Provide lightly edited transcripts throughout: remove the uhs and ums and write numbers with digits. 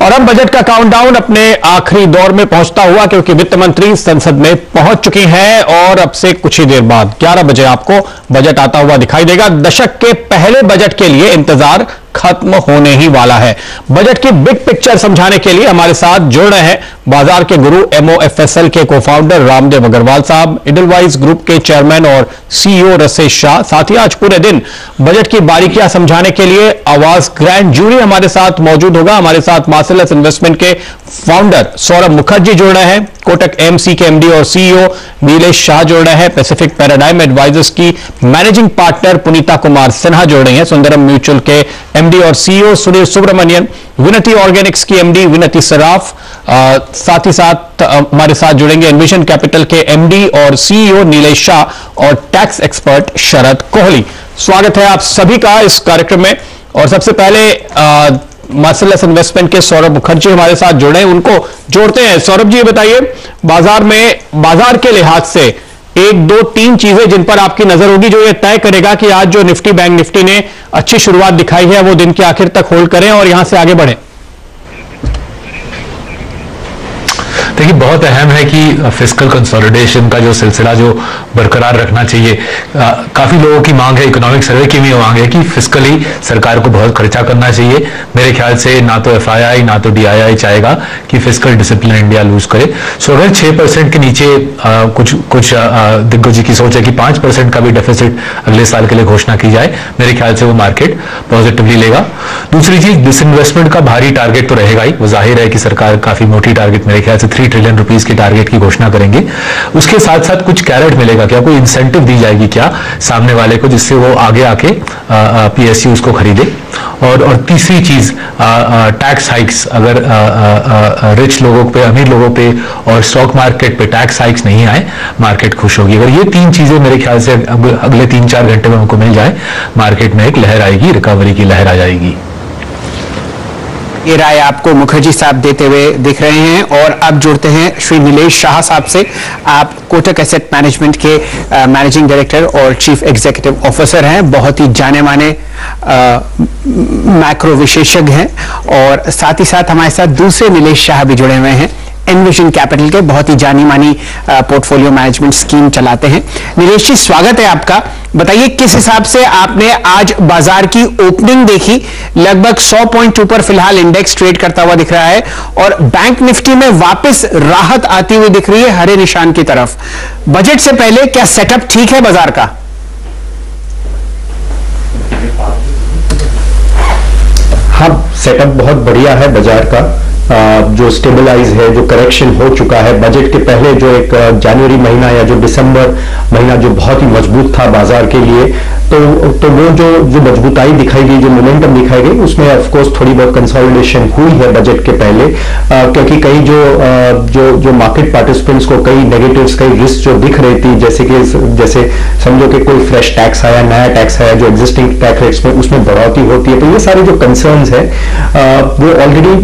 और अब बजट का काउंटडाउन अपने आखिरी दौर में पहुंचता हुआ, क्योंकि वित्त मंत्री संसद में पहुंच चुकी हैं और अब से कुछ ही देर बाद 11 बजे आपको बजट आता हुआ दिखाई देगा। दशक के पहले बजट के लिए इंतजार खत्म होने ही वाला है। बजट की बिग पिक्चर समझाने के लिए हमारे साथ जुड़ रहे हैं बाजार के गुरु MOFSL के को-फाउंडर रामदेव अग्रवाल साहब, इडलवाइज ग्रुप के चेयरमैन और CEO रसेश शाह। साथ ही आज पूरे दिन बजट की बारीकियां समझाने के लिए आवाज ग्रैंड जूरी हमारे साथ मौजूद होगा। हमारे साथ मार्सेलस इन्वेस्टमेंट के फाउंडर सौरभ मुखर्जी जुड़ रहे हैं, कोटक AMC के MD और CEO नीलेश शाह जुड़ रहे हैं, पैसिफिक पैराडाइम एडवाइजर्स की मैनेजिंग पार्टनर पुनीता कुमार सिन्हा जुड़ रही हैं, सुंदरम म्यूचुअल के MD और CEO सुनील सुब्रमण्यन, विनती ऑर्गेनिक्स की MD विनती सराफ, साथ ही साथ हमारे साथ जुड़ेंगे एनविजन कैपिटल के MD और CEO नीलेश शाह और टैक्स एक्सपर्ट शरद कोहली। स्वागत है आप सभी का इस कार्यक्रम में। और सबसे पहले मार्सेलस इन्वेस्टमेंट के सौरभ मुखर्जी हमारे साथ जुड़े हैं, उनको जोड़ते हैं। सौरभ जी, ये बताइए, बाजार के लिहाज से एक दो तीन चीजें जिन पर आपकी नजर होगी जो ये तय करेगा कि आज जो निफ्टी बैंक निफ्टी ने अच्छी शुरुआत दिखाई है वो दिन के आखिर तक होल्ड करें और यहां से आगे बढ़े। देखिए, बहुत अहम है कि फिस्कल कंसोलिडेशन का जो सिलसिला जो बरकरार रखना चाहिए। काफी लोगों की मांग है, इकोनॉमिक सर्वे की भी मांग है कि फिस्कली सरकार को बहुत खर्चा करना चाहिए। मेरे ख्याल से ना तो FII ना तो DII चाहेगा कि फिस्कल डिसिप्लिन इंडिया लूज करे। सो अगर 6% के नीचे कुछ दिग्गजों की सोच है कि 5% का भी डेफिसिट अगले साल के लिए घोषणा की जाए, मेरे ख्याल से वो मार्केट पॉजिटिवली लेगा। दूसरी चीज, डिसइन्वेस्टमेंट का भारी टारगेट तो रहेगा ही। वो जाहिर है कि सरकार काफी मोटी टारगेट, मेरे ख्याल से 3 ट्रिलियन रुपीस की टारगेट की घोषणा करेंगे। उसके साथ साथ कुछ कैरेट मिलेगा क्या, कोई इंसेंटिव दी जाएगी क्या सामने वाले को, जिससे वो आगे आके PSUs को खरीदे। और तीसरी चीज, टैक्स हाइक्स, अगर रिच लोगों पे, अमीर लोगों पे और स्टॉक मार्केट पे टैक्स हाइक्स नहीं आए, मार्केट खुश होगी। अगर ये 3 चीजें मेरे ख्याल से अगले 3-4 घंटे में हमको मिल जाए, मार्केट में एक लहर आएगी, रिकवरी की लहर आ जाएगी। ये राय आपको मुखर्जी साहब देते हुए दिख रहे हैं। और अब जुड़ते हैं श्री नीलेश शाह साहब से। आप कोटक एसेट मैनेजमेंट के मैनेजिंग डायरेक्टर और चीफ एग्जीक्यूटिव ऑफिसर हैं, बहुत ही जाने माने मैक्रो विशेषज्ञ हैं। और साथ ही साथ हमारे साथ दूसरे नीलेश शाह भी जुड़े हुए हैं, एनविजन कैपिटल के बहुत ही जानी मानी पोर्टफोलियो मैनेजमेंट स्कीम चलाते हैं। नीलेश जी, स्वागत है आपका। बताइए, किस हिसाब से आपने आज बाजार की ओपनिंग देखी? लगभग 100 पॉइंट ऊपर फिलहाल इंडेक्स ट्रेड करता हुआ दिख रहा है और बैंक निफ्टी में वापस राहत आती हुई दिख रही है हरे निशान की तरफ। बजट से पहले क्या सेटअप ठीक है बाजार का? हाँ, सेटअप बहुत बढ़िया है बाजार का। जो स्टेबलाइज है, जो करेक्शन हो चुका है। बजट के पहले जो एक जनवरी महीना या जो दिसंबर महीना जो बहुत ही मजबूत था बाजार के लिए, तो वो जो मजबूताई दिखाई गई, जो मोमेंटम दिखाई गई, उसमें ऑफ कोर्स थोड़ी बहुत कंसोलिडेशन हुई है बजट के पहले, क्योंकि कई जो मार्केट पार्टिसिपेंट्स को कई नेगेटिव्स, कई रिस्क जो दिख रही थी, जैसे समझो कि कोई फ्रेश टैक्स आया, नया टैक्स आया, जो एग्जिस्टिंग टैक्स रेट्स में उसमें बढ़ोतरी होती है, तो ये सारे जो कंसर्न्स है वो ऑलरेडी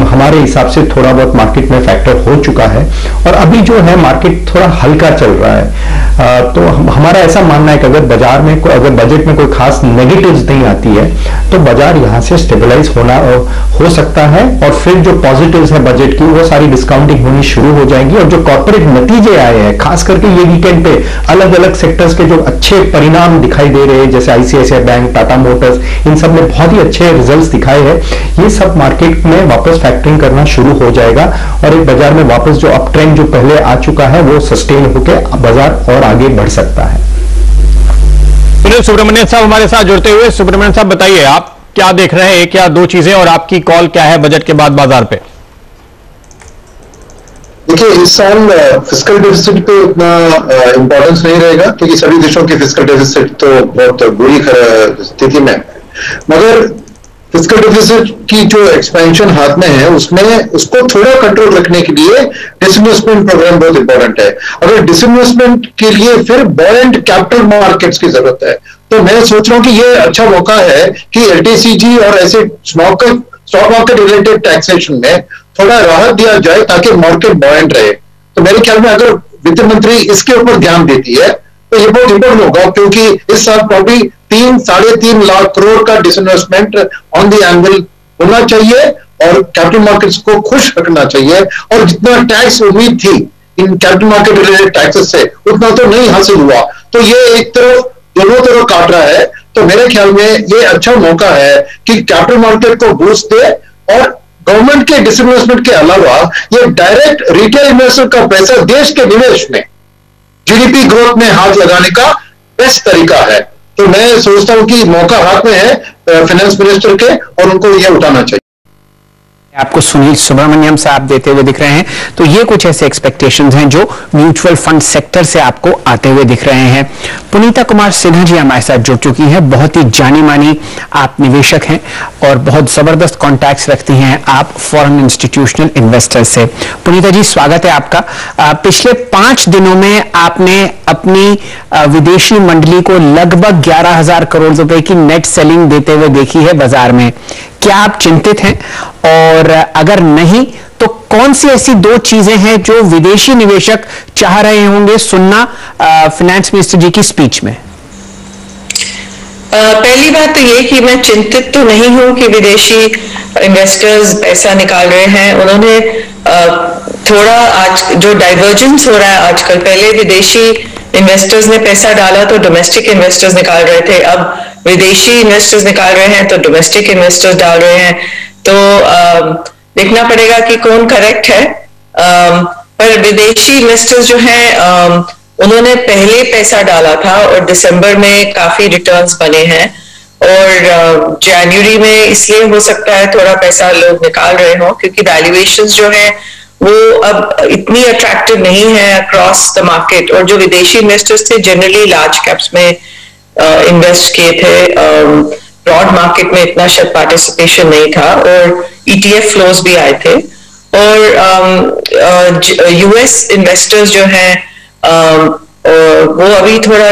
हमारे हिसाब से थोड़ा बहुत मार्केट में फैक्टर हो चुका है। और अभी जो है मार्केट थोड़ा हल्का चल रहा है। तो हमारा ऐसा मानना है कि अगर बाजार में अगर बजट में कोई खास नेगेटिव्स नहीं आती है तो बाजार यहां से स्टेबलाइज हो सकता है। और फिर जो पॉजिटिव्स है बजट की, वो सारी डिस्काउंटिंग होनी शुरू हो जाएगी। और जो कॉर्पोरेट नतीजे आए हैं, खास करके ये वीकेंड पे अलग अलग सेक्टर्स के जो अच्छे परिणाम दिखाई दे रहे हैं, जैसे ICICI बैंक, टाटा मोटर्स, इन सब में बहुत ही अच्छे रिजल्ट्स दिखाए हैं। ये सब मार्केट में वापस फैक्टरिंग करना शुरू हो जाएगा और एक बाजार में वापस जो अप ट्रेंड जो पहले आ चुका है वो सस्टेन होकर बाजार और आगे बढ़ सकता है। सुनील सुब्रमण्यन साहब हमारे साथ जुड़ते हुए। सुब्रमण्यन साहब, बताइए, आप क्या देख रहे हैं, क्या दो चीजें, और आपकी कॉल क्या है बजट के बाद बाजार पे? देखिए, इस साल फिस्कल डेफिसिट पे उतना इंपॉर्टेंस नहीं रहेगा, क्योंकि सभी देशों की फिस्कल डेफिसिट तो बहुत बुरी स्थिति में, मगर फिस्कल डेफिसिट की जो एक्सपेंशन हाथ में है उसको थोड़ा कंट्रोल रखने के लिए डिसइन्वेस्टमेंट प्रोग्राम बहुत इंपॉर्टेंट है। अगर डिसइन्वेस्टमेंट के लिए फिर बॉयंट कैपिटल मार्केट्स की जरूरत है, तो मैं सोच रहा हूं कि ये अच्छा मौका है कि LTCG और ऐसे स्टॉक मार्केट रिलेटेड टैक्सेशन में थोड़ा राहत दिया जाए ताकि मार्केट बॉयंट रहे। तो मेरे ख्याल में अगर वित्त मंत्री इसके ऊपर ध्यान देती है तो ये बहुत इंपॉर्टेंट होगा, क्योंकि इस साल प्रॉब्ली 3-3.5 लाख करोड़ का डिसइन्वेस्टमेंट ऑन द एनुअल होना चाहिए और कैपिटल मार्केट्स को खुश रखना चाहिए। और जितना टैक्स उम्मीद थी in capital market related taxes से उतना तो नहीं हासिल हुआ, तो ये एक तरफ दोनों तरफ काट रहा है। तो मेरे ख्याल में ये अच्छा मौका है कि कैपिटल मार्केट को बूस्ट दे और गवर्नमेंट के डिसइन्वेस्टमेंट के अलावा ये डायरेक्ट रिटेल इन्वेस्टर का पैसा देश के निवेश में, जीडीपी ग्रोथ में हाथ लगाने का बेस्ट तरीका है। तो मैं सोचता हूं कि मौका हाथ में है फाइनेंस मिनिस्टर के और उनको ये उठाना चाहिए। आपको सुनील सुब्रमण्यम साहब देते हुए दिख रहे हैं, तो ये कुछ ऐसे एक्सपेक्टेशंस हैं जो म्यूचुअल फंड सेक्टर से आपको आते हुए दिख रहे हैं। पुनीता कुमार सिन्हा जी हमारे साथ जुड़ चुकी हैं, बहुत ही जानी मानी आप निवेशक हैं और बहुत जबरदस्त कॉन्टैक्ट्स रखती हैं आप फॉरेन इंस्टीट्यूशनल इन्वेस्टर से। पुनीता जी स्वागत है आपका। पिछले 5 दिनों में आपने अपनी विदेशी मंडली को लगभग 11,000 करोड़ रुपए की नेट सेलिंग देते हुए देखी है बाजार में। क्या आप चिंतित हैं, और अगर नहीं तो कौन सी ऐसी 2 चीजें हैं जो विदेशी निवेशक चाह रहे होंगे सुनना फाइनेंस मिनिस्टर जी की स्पीच में? पहली बात तो ये कि मैं चिंतित तो नहीं हूं कि विदेशी इन्वेस्टर्स पैसा निकाल रहे हैं। उन्होंने थोड़ा आज जो डाइवर्जेंस हो रहा है आजकल, पहले विदेशी इन्वेस्टर्स ने पैसा डाला तो डोमेस्टिक इन्वेस्टर्स निकाल रहे थे, अब विदेशी इन्वेस्टर्स निकाल रहे हैं तो डोमेस्टिक इन्वेस्टर्स डाल रहे हैं। तो देखना पड़ेगा कि कौन करेक्ट है। पर विदेशी इन्वेस्टर्स जो हैं उन्होंने पहले पैसा डाला था और दिसंबर में काफी रिटर्न्स बने हैं, और जनवरी में इसलिए हो सकता है थोड़ा पैसा लोग निकाल रहे हो क्योंकि वैल्यूएशंस जो है वो अब इतनी अट्रैक्टिव नहीं है अक्रॉस द मार्केट। और जो विदेशी इन्वेस्टर्स थे जनरली लार्ज कैप्स में इन्वेस्ट किए थे, ब्रॉड मार्केट में इतना शायद पार्टिसिपेशन नहीं था, और ETF फ्लोज भी आए थे। और US इन्वेस्टर्स जो हैं वो अभी थोड़ा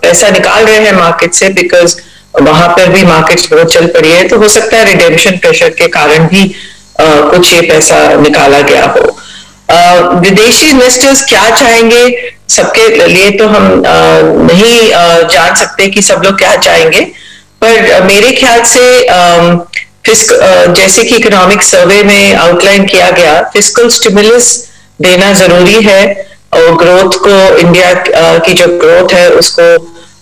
पैसा निकाल रहे हैं मार्केट से, बिकॉज वहां पर भी मार्केट्स बहुत चल पड़ी है, तो हो सकता है रिडेम्पशन प्रेशर के कारण भी कुछ ये पैसा निकाला गया हो। विदेशी इन्वेस्टर्स क्या चाहेंगे सबके लिए तो हम नहीं जान सकते कि सब लोग क्या चाहेंगे, पर मेरे ख्याल से जैसे कि इकोनॉमिक सर्वे में आउटलाइन किया गया, फिस्कल स्टिमुलस देना जरूरी है और ग्रोथ को, इंडिया की जो ग्रोथ है उसको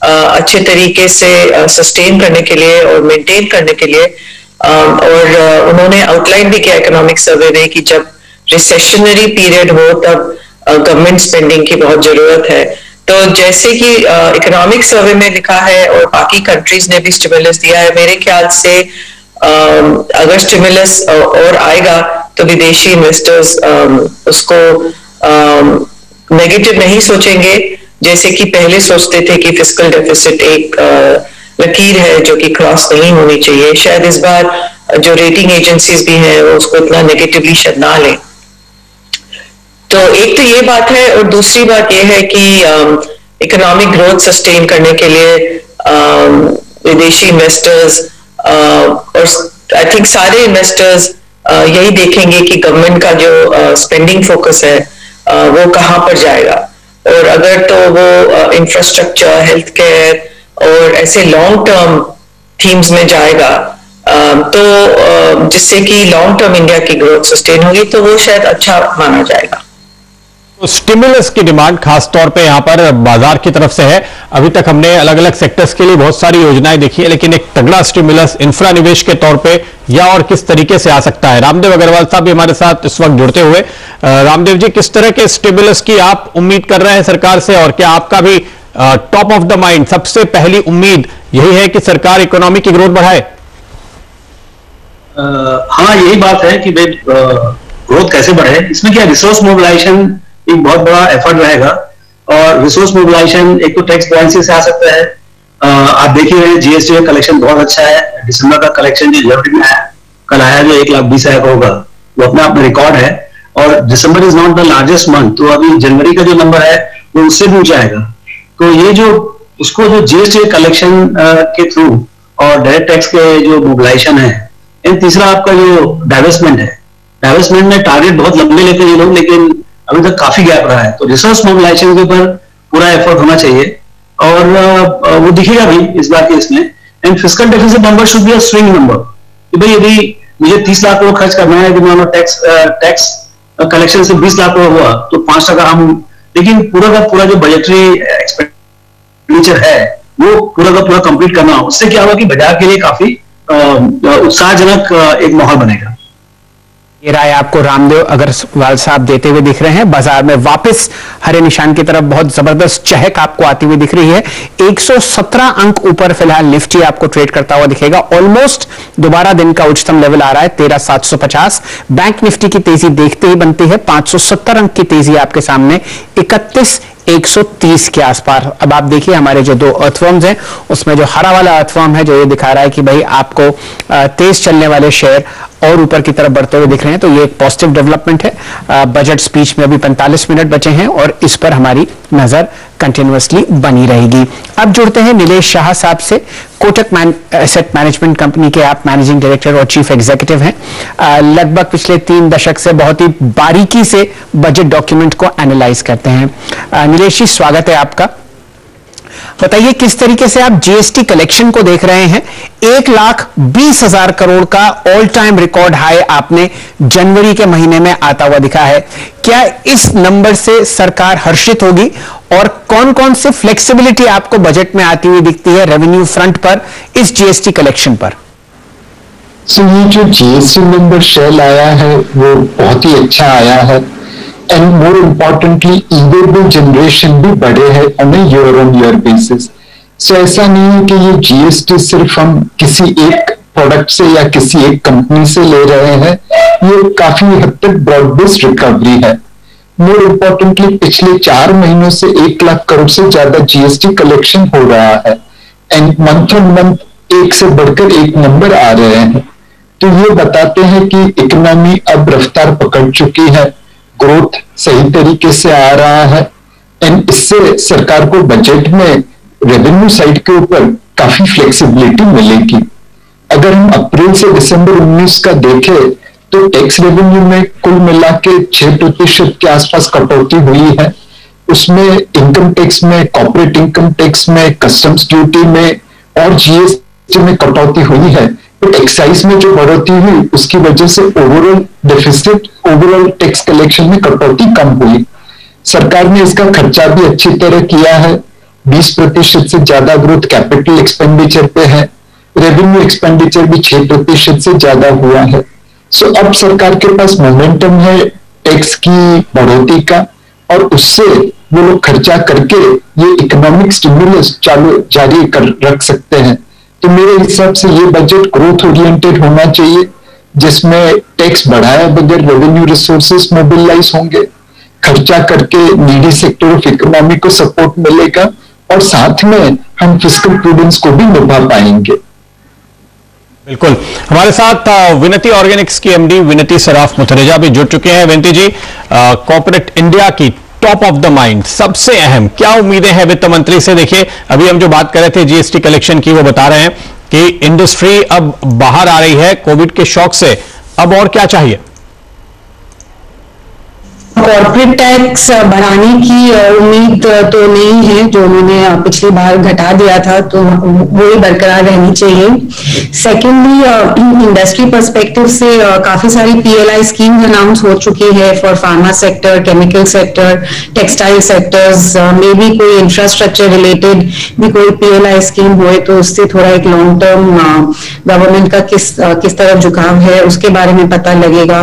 अच्छे तरीके से सस्टेन करने के लिए और मेंटेन करने के लिए। और उन्होंने आउटलाइन भी किया इकोनॉमिक सर्वे में कि जब रिसेशनरी पीरियड हो तब गवर्नमेंट स्पेंडिंग की बहुत जरूरत है। तो जैसे कि इकोनॉमिक सर्वे में लिखा है और बाकी कंट्रीज ने भी स्टिमुलस दिया है, मेरे ख्याल से अगर स्टिमुलस और आएगा तो विदेशी इन्वेस्टर्स उसको नेगेटिव नहीं सोचेंगे, जैसे कि पहले सोचते थे कि फिस्कल डेफिसिट एक लकीर है जो कि क्रॉस नहीं होनी चाहिए। शायद इस बार जो रेटिंग एजेंसीज भी हैं वो उसको इतना नेगेटिवली शायद ना लें। तो एक तो ये बात है, और दूसरी बात ये है कि इकोनॉमिक ग्रोथ सस्टेन करने के लिए विदेशी इन्वेस्टर्स और आई थिंक सारे इन्वेस्टर्स यही देखेंगे कि गवर्नमेंट का जो स्पेंडिंग फोकस है वो कहाँ पर जाएगा, और अगर तो वो इंफ्रास्ट्रक्चर, हेल्थ केयर और ऐसे लॉन्ग टर्म थीम्स में जाएगा तो जिससे कि लॉन्ग टर्म इंडिया की ग्रोथ सस्टेन होगी, तो वो शायद अच्छा माना जाएगा। तो स्टिमुलस की डिमांड खासतौर पे यहां पर बाजार की तरफ से है। अभी तक हमने अलग अलग सेक्टर्स के लिए बहुत सारी योजनाएं देखी है, लेकिन एक तगड़ा स्टिमुलस इंफ्रा निवेश के तौर पे या और किस तरीके से आ सकता है? रामदेव अग्रवाल साहब भी हमारे साथ इस वक्त जुड़ते हुए। रामदेव जी, किस तरह के स्टिमुलस की आप उम्मीद कर रहे हैं सरकार से, और क्या आपका भी टॉप ऑफ द माइंड सबसे पहली उम्मीद यही है कि सरकार इकोनॉमी की ग्रोथ बढ़ाए? हाँ, यही बात है कि ग्रोथ कैसे बढ़े। इसमें क्या रिसोर्स मोबिलाइजेशन एक बहुत बड़ा एफर्ट रहेगा, और रिसोर्स मोबिलाइजेशन एक तो टैक्स पॉलिसी से आ सकता है। आप देख ही रहे हैं जीएसटी का कलेक्शन बहुत अच्छा है। दिसंबर का कलेक्शन जो जनवरी में आया, कल आया जो 1,20,000 होगा, वो अपने आप में रिकॉर्ड है। और December is not the largest month, तो अभी जनवरी का जो नंबर है वो उससे भी ऊंचा आएगा। तो ये जो उसको जो जीएसटी कलेक्शन के थ्रू और डायरेक्ट टैक्स के जो मोबिलाइजेशन है, एंड तीसरा आपका जो डाइवेस्टमेंट है, डाइवेस्टमेंट में टारगेट बहुत लंबे लेते हैं ये लोग, लेकिन अभी तक काफी गैप रहा है। तो रिसोर्स मोबिलाइजेशन के ऊपर पूरा एफर्ट होना चाहिए, और वो दिखेगा भी इस बार के इसमें। And fiscal deficit number should be a swing number, कि भाई यदि मुझे 30 लाख करोड़ खर्च करना है, यदि टैक्स कलेक्शन से 20 लाख करोड़ हुआ तो 5% हम, लेकिन पूरा का पूरा जो बजटरी एक्सपेंडिचर है वो पूरा का पूरा कंप्लीट करना, उससे क्या होगा कि बाजार के लिए काफी उत्साहजनक एक माहौल बनेगा। ये राय आपको रामदेव अग्रवाल साहब देते हुए दिख रहे हैं। बाजार में वापस हरे निशान की तरफ बहुत जबरदस्त चहक आपको आती हुई दिख रही है। 117 अंक ऊपर फिलहाल निफ्टी आपको ट्रेड करता हुआ दिखेगा। ऑलमोस्ट दोबारा दिन का उच्चतम लेवल आ रहा है 13,750। बैंक निफ्टी की तेजी देखते ही बनती है 570 अंक की तेजी आपके सामने 31,130 के आसपास। अब आप देखिए हमारे जो दो अर्थवर्म्स हैं उसमें जो हरा वाला अर्थवर्म है जो ये दिखा रहा है कि भाई आपको तेज चलने वाले शेयर और ऊपर की तरफ बढ़ते हुए दिख रहे हैं, तो ये एक पॉजिटिव डेवलपमेंट है। बजट स्पीच में अभी 45 मिनट बचे हैं और इस पर हमारी नजर कंटिन्यूअसली बनी रहेगी। अब जुड़ते हैं नीलेश शाह साहब से। कोटक एसेट मैनेजमेंट कंपनी के आप मैनेजिंग डायरेक्टर और चीफ एग्जीक्यूटिव हैं। लगभग पिछले 3 दशक से बहुत ही बारीकी से बजट डॉक्यूमेंट को एनालाइज करते हैं। नीलेश जी, स्वागत है आपका। बताइए किस तरीके से आप जीएसटी कलेक्शन को देख रहे हैं। 1,20,000 करोड़ का ऑल टाइम रिकॉर्ड हाई आपने जनवरी के महीने में आता हुआ दिखा है। क्या इस नंबर से सरकार हर्षित होगी और कौन कौन से फ्लेक्सिबिलिटी आपको बजट में आती हुई दिखती है रेवेन्यू फ्रंट पर इस जीएसटी कलेक्शन पर? ये जो जीएसटी नंबर शेल आया है वो बहुत ही अच्छा आया है एंड मोर इम्पोर्टेंटली ईवेबल जनरेशन भी बढ़े हैं on a year on year basis. So ऐसा नहीं है कि ये जीएसटी सिर्फ हम किसी एक प्रोडक्ट से या किसी एक कंपनी से ले रहे हैं, ये काफी हद तक ब्रॉड बेस्ड रिकवरी है। मोर इम्पोर्टेंटली पिछले 4 महीनों से 1 लाख करोड़ से ज्यादा जीएसटी कलेक्शन हो रहा है एंड मंथ ऑन मंथ एक से बढ़कर एक नंबर आ रहे हैं। तो ये बताते हैं कि इकोनॉमी अब रफ्तार पकड़ चुकी है, ग्रोथ सही तरीके से आ रहा है एंड इससे सरकार को बजट में रेवेन्यू साइड के ऊपर काफी फ्लेक्सिबिलिटी मिलेगी। अगर हम अप्रैल से दिसंबर 19 का देखें तो टैक्स रेवेन्यू में कुल मिला के 6% के आसपास कटौती हुई है। उसमें इनकम टैक्स में, कॉर्पोरेट इनकम टैक्स में, कस्टम्स ड्यूटी में और जीएसटी में कटौती हुई है। तो एक्साइज में जो बढ़ोतरी हुई उसकी वजह से overall deficit, overall tax collection में कटौती कम हुई। सरकार ने इसका खर्चा भी अच्छी तरह किया है। 20% से ज्यादा ग्रोथ कैपिटल एक्सपेंडिचर पे है। रेवेन्यू एक्सपेंडिचर भी 6% से ज्यादा हुआ है। सो अब सरकार के पास मोमेंटम है टैक्स की बढ़ोतरी का और उससे वो लोग खर्चा करके ये इकोनॉमिक स्टिमुलस जारी रख सकते हैं। तो मेरे हिसाब से ये बजट ग्रोथ ओरिएंटेड होना चाहिए जिसमें टैक्स बढ़ाया बगैर रेवेन्यू रिसोर्सेस मोबिलाइज होंगे, खर्चा करके नीडी सेक्टर ऑफ इकोनॉमी को सपोर्ट मिलेगा और साथ में हम फिस्कल प्रूडेंस को भी निभा पाएंगे। बिल्कुल। हमारे साथ विनती ऑर्गेनिक्स की एमडी विनती सराफ मुथरेजा भी जुड़ चुके हैं। विनती जी, कॉर्पोरेट इंडिया की टॉप ऑफ द माइंड, सबसे अहम क्या उम्मीदें हैं वित्त मंत्री से? देखिए अभी हम जो बात कर रहे थे जीएसटी कलेक्शन की, वो बता रहे हैं कि इंडस्ट्री अब बाहर आ रही है कोविड के शॉक से, अब और क्या चाहिए? कॉर्पोरेट टैक्स बढ़ाने की उम्मीद तो नहीं है, जो उन्होंने पिछली बार घटा दिया था तो वो ही बरकरार रहनी चाहिए। सेकेंडली इंडस्ट्री पर्सपेक्टिव से काफी सारी पीएलआई स्कीम अनाउंस हो चुकी है for pharma sector, chemical sector, textile sectors, may be कोई इंफ्रास्ट्रक्चर रिलेटेड भी कोई पीएलआई स्कीम हुए तो उससे थोड़ा एक लॉन्ग टर्म गवर्नमेंट का किस तरफ झुकाव है उसके बारे में पता लगेगा।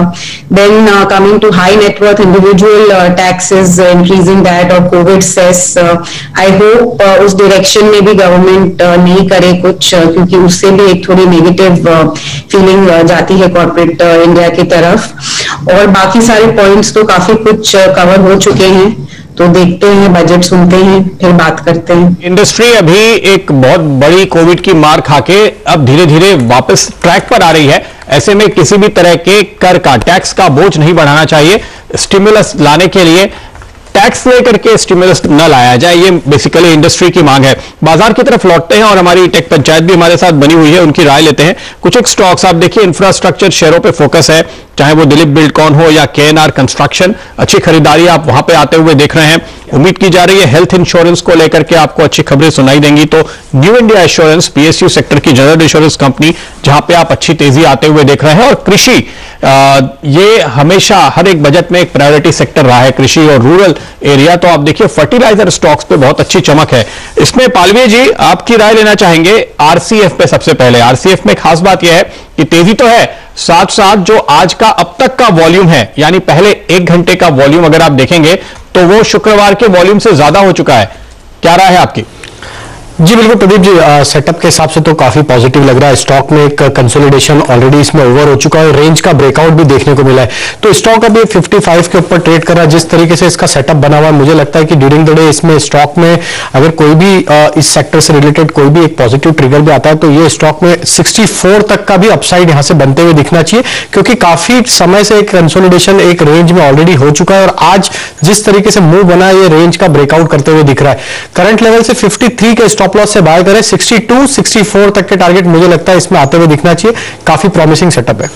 Then coming to high net worth individual taxes, increasing that और कोविड सेस, आई होप उस डायरेक्शन में भी गवर्नमेंट नहीं करे कुछ, क्योंकि उससे भी एक थोड़ी नेगेटिव फीलिंग जाती है कॉर्पोरेट इंडिया की तरफ। और बाकी सारे पॉइंट्स तो काफी कुछ कवर हो चुके हैं, तो देखते हैं, बजट सुनते हैं, फिर बात करते हैं। इंडस्ट्री अभी एक बहुत बड़ी कोविड की मार खाके अब धीरे धीरे वापस ट्रैक पर आ रही है। ऐसे में किसी भी तरह के कर का, टैक्स का बोझ नहीं बढ़ाना चाहिए। स्टिमुलस लाने के लिए टैक्स लेकर के स्टिमुलस न लाया जाए, ये बेसिकली इंडस्ट्री की मांग है। बाजार की तरफ लौटते हैं और हमारी टेक पंचायत भी हमारे साथ बनी हुई है, उनकी राय लेते हैं। कुछ एक स्टॉक्स आप देखिए, इंफ्रास्ट्रक्चर शेयरों पे फोकस है, चाहे वो दिलीप बिल्डकॉन हो या KNR कंस्ट्रक्शन, अच्छी खरीदारी आप वहां पे आते हुए देख रहे हैं। उम्मीद की जा रही है हेल्थ इंश्योरेंस को लेकर के आपको अच्छी खबरें सुनाई देंगी। तो new India assurance PSU sector की जनरल इंश्योरेंस कंपनी, जहां पे आप अच्छी तेजी आते हुए देख रहे हैं। और कृषि, ये हमेशा हर एक बजट में एक प्रायोरिटी सेक्टर रहा है, कृषि और रूरल एरिया। तो आप देखिए फर्टिलाइजर स्टॉक्स पे बहुत अच्छी चमक है। इसमें पालवी जी आपकी राय लेना चाहेंगे RCF पे। सबसे पहले RCF में खास बात यह है कि तेजी तो है, साथ साथ जो आज का अब तक का वॉल्यूम है, यानी पहले 1 घंटे का वॉल्यूम अगर आप देखेंगे तो वो शुक्रवार के वॉल्यूम से ज्यादा हो चुका है। क्या राय है आपकी? जी बिल्कुल प्रदीप जी, सेटअप के हिसाब से तो काफी पॉजिटिव लग रहा है। स्टॉक में एक कंसोलिडेशन ऑलरेडी इसमें ओवर हो चुका है और रेंज का ब्रेकआउट भी देखने को मिला है। तो स्टॉक अभी 55 के ऊपर ट्रेड कर रहा है। जिस तरीके से इसका सेटअप बना हुआ है, मुझे लगता है कि ड्यूरिंग द डे इसमें स्टॉक में अगर कोई भी इस सेक्टर से रिलेटेड कोई भी एक पॉजिटिव ट्रिगर भी आता है तो ये स्टॉक में 64 तक का भी अपसाइड यहां से बनते हुए दिखना चाहिए, क्योंकि काफी समय से एक कंसोलिडेशन एक रेंज में ऑलरेडी हो चुका है और आज जिस तरीके से मूव बना है ये रेंज का ब्रेकआउट करते हुए दिख रहा है। करंट लेवल से 53 के स्टॉप लॉस से बाय करें, 62, 64 तक के टारगेट मुझे लगता है इसमें आते हुए दिखना चाहिए। काफी प्रॉमिसिंग सेटअप है।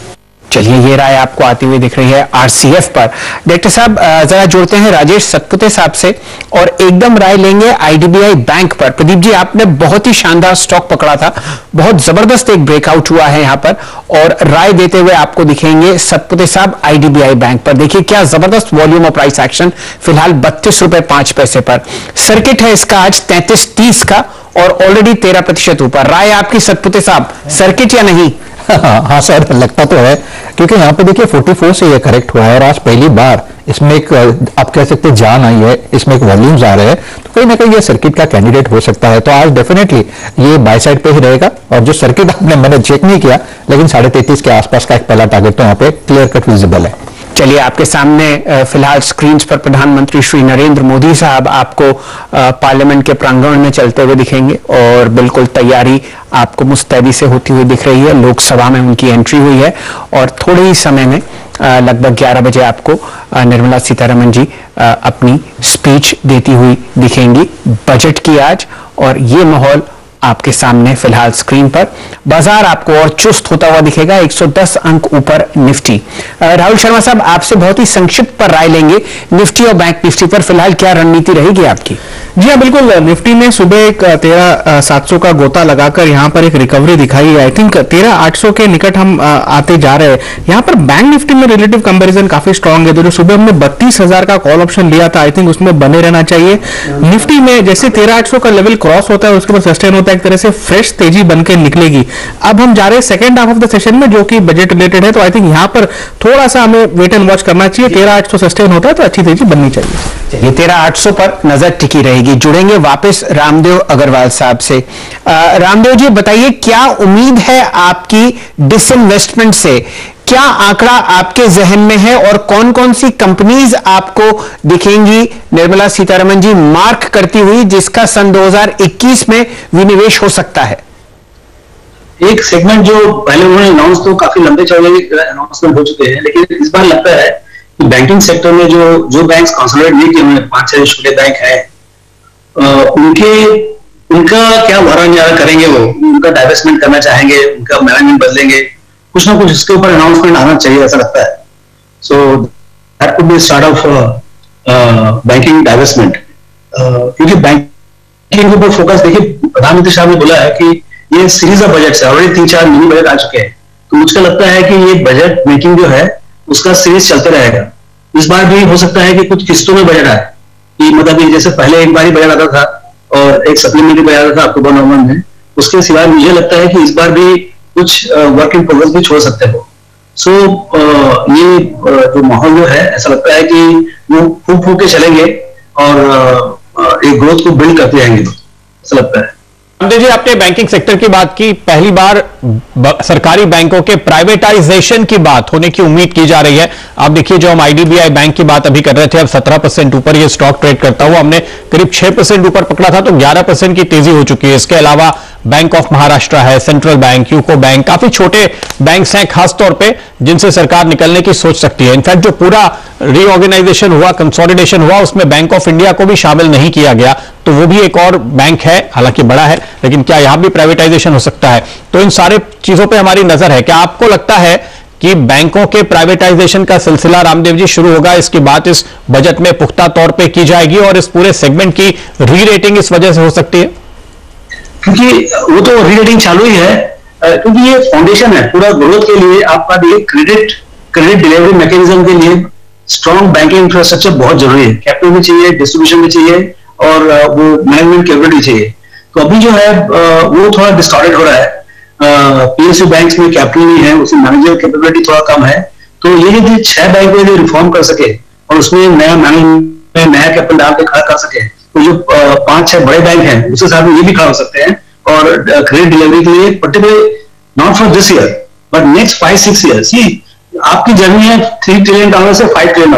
चलिए, ये राय आपको आती हुई दिख रही है RCF पर। डायरेक्टर साहब जरा जोड़ते हैं राजेश सतपुते साहब से और एकदम राय लेंगे IDBI बैंक पर। प्रदीप जी, आपने बहुत ही शानदार स्टॉक पकड़ा था, बहुत जबरदस्त एक ब्रेकआउट हुआ है यहां पर, और राय देते हुए आपको दिखेंगे सतपुते साहब IDBI बैंक पर। देखिए क्या जबरदस्त वॉल्यूम और प्राइस एक्शन, फिलहाल 32 रुपए 5 पैसे पर। सर्किट है इसका आज 33.30 का और ऑलरेडी 13% ऊपर। राय आपकी सतपुते साहब, सर्किट या नहीं? हाँ सर, लगता तो है, क्योंकि यहाँ पे देखिए 44 से ये करेक्ट हुआ है और आज पहली बार इसमें एक आप कह सकते हैं जान आई है, इसमें एक वॉल्यूम्स आ रहे हैं, तो कहीं ना कहीं ये सर्किट का कैंडिडेट हो सकता है। तो आज डेफिनेटली ये बाय साइड पे ही रहेगा। और जो सर्किट मैंने चेक नहीं किया, लेकिन 33.5 के आसपास का एक पहला टारगेट तो यहाँ पे क्लियर कट विजिबल है। चलिए, आपके सामने फिलहाल स्क्रीन पर प्रधानमंत्री श्री नरेंद्र मोदी साहब आपको पार्लियामेंट के प्रांगण में चलते हुए दिखेंगे और बिल्कुल तैयारी आपको मुस्तैदी से होती हुई दिख रही है। लोकसभा में उनकी एंट्री हुई है और थोड़े ही समय में लगभग 11 बजे आपको निर्मला सीतारमण जी अपनी स्पीच देती हुई दिखेंगी बजट की आज। और ये माहौल आपके सामने फिलहाल स्क्रीन पर। बाजार आपको और चुस्त होता हुआ दिखेगा, 110 अंक ऊपर निफ्टी। राहुल शर्मा साहब, आपसे बहुत ही संक्षिप्त पर राय लेंगे निफ्टी और बैंक निफ्टी पर फिलहाल क्या रणनीति रहेगी आपकी? जी हाँ, बिल्कुल। निफ्टी में सुबह एक 13,700 का गोता लगाकर यहाँ पर एक रिकवरी दिखाई। आई थिंक 13,800 के निकट हम आते जा रहे हैं। यहाँ पर बैंक निफ्टी में रिलेटिव कंपैरिजन काफी स्ट्रांग है। तो जो सुबह हमने 32,000 का कॉल ऑप्शन लिया था, आई थिंक उसमें बने रहना चाहिए। निफ्टी में जैसे 13,800 का लेवल क्रॉस होता है उसके बाद सस्टेन होता है, एक तरह से फ्रेश तेजी बनकर निकलेगी। अब हम जा रहे हैं second half of the session में, जो कि बजट रिलेटेड है। तो आई थिंक यहाँ पर थोड़ा सा हमें वेट एंड वॉच करना चाहिए। 13,800 सस्टेन होता है तो अच्छी तेजी बननी चाहिए। ये 13,800 पर नजर टिकी रहेगी। जुड़ेंगे वापस रामदेव अग्रवाल साहब से। रामदेव जी, बताइए क्या उम्मीद है आपकी डिसइन्वेस्टमेंट से? क्या आंकड़ा आपके जहन में है और कौन कौन सी कंपनीज आपको दिखेंगी निर्मला सीतारमण जी मार्क करती हुई, जिसका सन 2021 में विनिवेश हो सकता है? एक सेगमेंट जो पहले उन्होंने अनाउंस तो काफी लंबे चौड़े अनाउंसमेंट हो चुके हैं, लेकिन इस बार लगता है कि बैंकिंग सेक्टर में जो बैंक कंसोलिडेट नहीं किए उन्होंने 5-6 छोटे बैंक हैं, उनका क्या भरा न्यारा करेंगे, वो उनका डाइवेस्टमेंट करना चाहेंगे, उनका मैनेजमेंट बदलेंगे, कुछ ना कुछ इसके ऊपर अनाउंसमेंट आना चाहिए, ऐसा लगता है। So that could be start of banking divestment, क्योंकि बैंकिंग के ऊपर फोकस देखिए प्रधानमंत्री साहब ने बोला है कि ये सीरीज ऑफ बजट है, ऑलरेडी 3-4 मिनी बजट आ चुके हैं। तो मुझको लगता है कि ये बजट मेकिंग जो है उसका सीरीज चलते रहेगा। इस बार भी हो सकता है कि कुछ किस्तों में बजट आए, कि मतलब जैसे पहले एक बार ही बजट आता था और एक सप्लीमेंट्री बजट आता था अक्टूबर-नवंबर में, उसके सिवाय मुझे लगता है कि इस बार भी कुछ वर्क इन प्रोग्रेस भी छोड़ सकते हो। सो ये जो माहौल जो है, ऐसा लगता है कि वो फूक के चलेंगे और एक ग्रोथ को बिल्ड करते रहेंगे, ऐसा लगता है। रामदेव जी, आपने बैंकिंग सेक्टर की बात की, पहली बार सरकारी बैंकों के प्राइवेटाइजेशन की बात होने की उम्मीद की जा रही है। आप देखिए, जो हम IDBI बैंक की बात अभी कर रहे थे, अब 17% ऊपर ये स्टॉक ट्रेड करता हुआ, हमने करीब 6% ऊपर पकड़ा था, तो 11% की तेजी हो चुकी है। इसके अलावा बैंक ऑफ महाराष्ट्र है, सेंट्रल बैंक, यूको बैंक, काफी छोटे बैंक्स हैं खासतौर पे, जिनसे सरकार निकलने की सोच सकती है। इनफैक्ट जो पूरा रीऑर्गेनाइजेशन हुआ, कंसोलिडेशन हुआ, उसमें बैंक ऑफ इंडिया को भी शामिल नहीं किया गया, तो वो भी एक और बैंक है, हालांकि बड़ा है, लेकिन क्या यहां भी प्राइवेटाइजेशन हो सकता है? तो इन सारे चीजों पे हमारी नजर है। क्या आपको लगता है कि बैंकों के प्राइवेटाइजेशन का सिलसिला रामदेव जी शुरू होगा, इसकी बात इस बजट में पुख्ता तौर पे की जाएगी और इस पूरे सेगमेंट की री रेटिंग इस वजह से हो सकती है? क्योंकि वो तो री रेटिंग चालू ही है, क्योंकि ये फाउंडेशन है पूरा ग्रोथ के लिए। आपका देखिए क्रेडिट डिलीवरी मैकेनिज्म के लिए स्ट्रॉन्ग बैंकिंग इंफ्रास्ट्रक्चर बहुत जरूरी है। कैपिटल भी चाहिए, डिस्ट्रीब्यूशन भी चाहिए और वो मैनेजमेंट कैपेबिलिटी चाहिए। तो अभी जो है वो थोड़ा डिस्टॉर्टेड हो रहा है। पीएसयू बैंक्स में कैपिटल नहीं है, उसमें मैनेजर कैपेबिलिटी थोड़ा कम है। तो ये यदि 6 बैंक में रिफॉर्म कर सके और उसमें नया मैनेजमेंट नया कैपिटल डाल के खड़ा कर सके, तो जो 5-6 बड़े बैंक हैं उसके साथ में ये भी खड़ा हो सकते हैं। और क्रेडिट डिलीवरी के लिए particularly not for this year but next 5-6 years, आपकी जर्नी है $3 ट्रिलियन से $5 ट्रिलियन।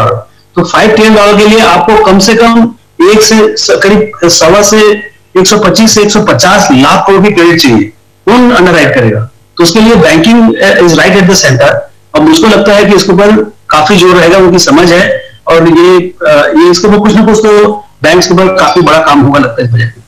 तो $5 ट्रिलियन के लिए आपको कम से कम करीब 1.25 से 150 लाख करोड़ की क्रेडिट चाहिए। कौन अंडरराइट करेगा? तो उसके लिए banking is right at the centre. अब मुझको लगता है कि इसके ऊपर काफी जोर रहेगा, उनकी समझ है और ये इसके ऊपर कुछ ना कुछ तो बैंक्स के ऊपर काफी बड़ा काम होगा लगता है इस बजट में।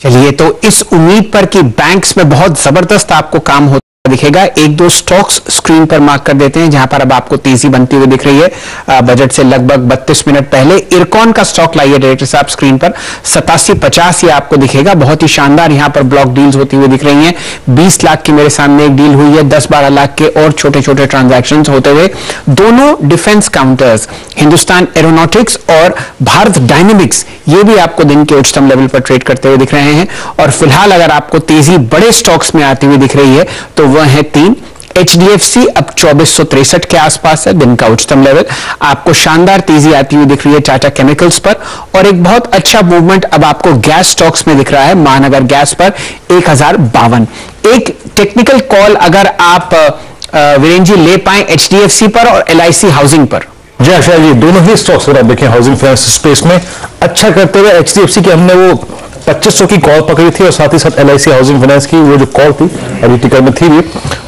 चलिए, तो इस उम्मीद पर कि बैंक्स में बहुत जबरदस्त आपको काम होता दिखेगा, 1-2 स्टॉक्स स्क्रीन पर मार्क कर देते हैं जहां पर अब आपको तेजी बनती हुई दिख रही है। बजट से लगभग 32 मिनट पहले इरकॉन का स्टॉक लाइए डायरेक्टर साहब स्क्रीन पर, 87.50 ये आपको दिखेगा। बहुत ही शानदार यहां पर ब्लॉक डील्स होती हुई दिख रही हैं। 20 लाख की मेरे सामने एक डील हुई है, 10-12 लाख के और छोटे छोटे ट्रांजैक्शन होते हुए। दोनों डिफेंस काउंटर्स हिंदुस्तान एरोनॉटिक्स और भारत डायनेमिक्स ये भी आपको दिन के उच्चतम लेवल पर ट्रेड करते हुए दिख रहे हैं। और फिलहाल अगर आपको तेजी बड़े स्टॉक्स में आती हुई दिख रही है तो वह है 3 HDFC, अब 2463 के आसपास है दिन का उच्चतम लेवल। आपको शानदार तेजी आती हुई दिख रही है टाटा केमिकल्स पर और एक बहुत अच्छा मूवमेंट अब आपको गैस स्टॉक्स में दिख रहा है। महानगर गैस पर 1052। एक टेक्निकल कॉल अगर आप वीरेंद्र जी ले पाए HDFC पर और LIC हाउसिंग पर। जी अक्षय जी, दोनों ही स्टॉक्स अगर आप देखें हाउसिंग फाइनेंस स्पेस में अच्छा करते हुए HDFC की हमने वो 2500 की कॉल पकड़ी थी और साथ ही साथ LIC हाउसिंग फाइनेंस की वो जो कॉल थी अभी टिकर में थी भी,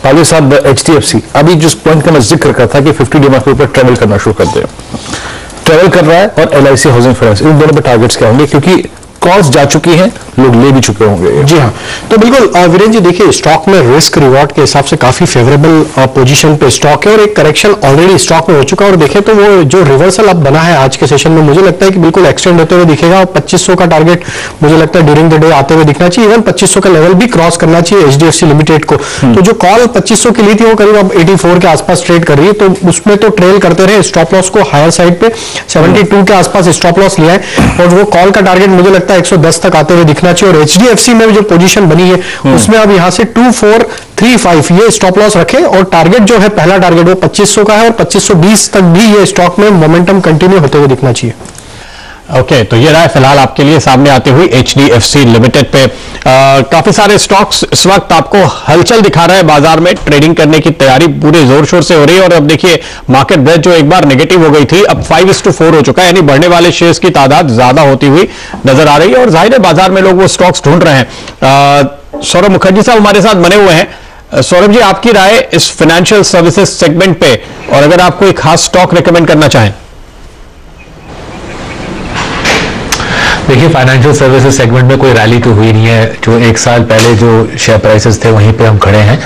पाली साहब HDFC अभी जिस पॉइंट का मैं जिक्र करता था कि 50 DMA के ऊपर ट्रेवल करना शुरू कर दे, ट्रेवल कर रहा है और LIC हाउसिंग फाइनेंस इन दोनों पे टारगेट्स क्या होंगे क्योंकि कॉल्स जा चुकी हैं, लोग ले भी चुके होंगे। जी हाँ, तो बिल्कुल वीरेंद्र जी देखिए स्टॉक में रिस्क रिवॉर्ड के हिसाब से काफी फेवरेबल पोजीशन पे स्टॉक है और एक करेक्शन ऑलरेडी स्टॉक में हो चुका है। और देखें तो वो जो रिवर्सल अब बना है आज के सेशन में मुझे लगता है कि बिल्कुल एक्सटेंड होते हुए दिखेगा और 2500 का टारगेट मुझे लगता है ड्यूरिंग द डे आते हुए दिखना चाहिए। इवन 2500 का लेवल भी क्रॉस करना चाहिए HDFC लिमिटेड को। तो जो कॉल 2500 की ली थी वो करीब अब 84 के आसपास ट्रेड कर रही है, तो उसमें तो ट्रेल करते रहे। स्टॉप लॉस को हायर साइड पे 72 के आसपास स्टॉप लॉस लिया है और वो कॉल का टारगेट मुझे लगता है 110 तक हुए दिखना चाहिए। और HDFC में जो पोजीशन बनी है उसमें अब यहां से 2435 ये स्टॉप लॉस रखे और टारगेट जो है पहला टारगेट वो 2500 का है और 2520 तक भी ये स्टॉक में मोमेंटम कंटिन्यू होते हुए दिखना चाहिए। ओके, तो ये रहा फिलहाल आपके लिए सामने आते हुए HDFC लिमिटेड पे काफी सारे स्टॉक्स इस वक्त आपको हलचल दिखा रहा है। बाजार में ट्रेडिंग करने की तैयारी पूरे जोर शोर से हो रही है और अब देखिए मार्केट ब्रेथ जो एक बार नेगेटिव हो गई थी अब 5:4 हो चुका है, यानी बढ़ने वाले शेयर्स की तादाद ज्यादा होती हुई नजर आ रही है और जाहिर है बाजार में लोग वो स्टॉक्स ढूंढ रहे हैं। सौरभ मुखर्जी साहब हमारे साथ बने हुए हैं। सौरभ जी, आपकी राय इस फाइनेंशियल सर्विसेज सेगमेंट पे और अगर आप कोई खास स्टॉक रिकमेंड करना चाहें। देखिए फाइनेंशियल सर्विसेज सेगमेंट में कोई रैली तो हुई नहीं है। जो एक साल पहले जो शेयर प्राइसेस थे वहीं पे हम खड़े हैं।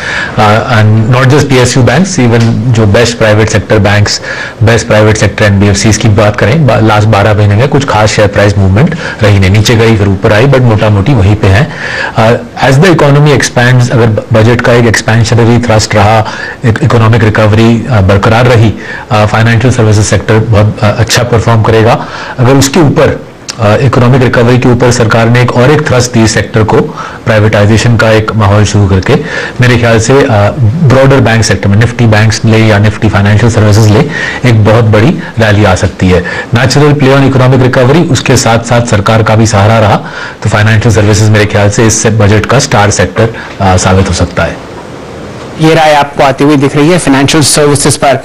Not just PSU banks, even जो best private sector banks, best private sector NBFCs की बात करें, लास्ट 12 महीने में कुछ खास शेयर प्राइस मूवमेंट रही नहीं, नीचे गई फिर ऊपर आई, बट मोटा मोटी वहीं पे है। एज द इकोनॉमी एक्सपैंड्स, अगर बजट का एक एक्सपेंशनरी थ्रस्ट रहा, इकोनॉमिक रिकवरी बरकरार रही, फाइनेंशियल सर्विसेज सेक्टर बहुत अच्छा परफॉर्म करेगा। अगर उसके ऊपर इकोनॉमिक रिकवरी के ऊपर सरकार ने एक थ्रस्ट दी सेक्टर को, प्राइवेटाइजेशन का एक माहौल शुरू करके, मेरे ख्याल से ब्रॉडर बैंक सेक्टर में निफ्टी बैंक्स ले या निफ्टी फाइनेंशियल सर्विसेज ले एक बहुत बड़ी रैली आ सकती है। Natural play on economic recovery, उसके साथ साथ सरकार का भी सहारा रहा तो फाइनेंशियल सर्विसेज मेरे ख्याल से इस बजट का स्टार सेक्टर साबित हो सकता है। ये राय आपको आती हुई दिख रही है फाइनेंशियल सर्विसेज पर।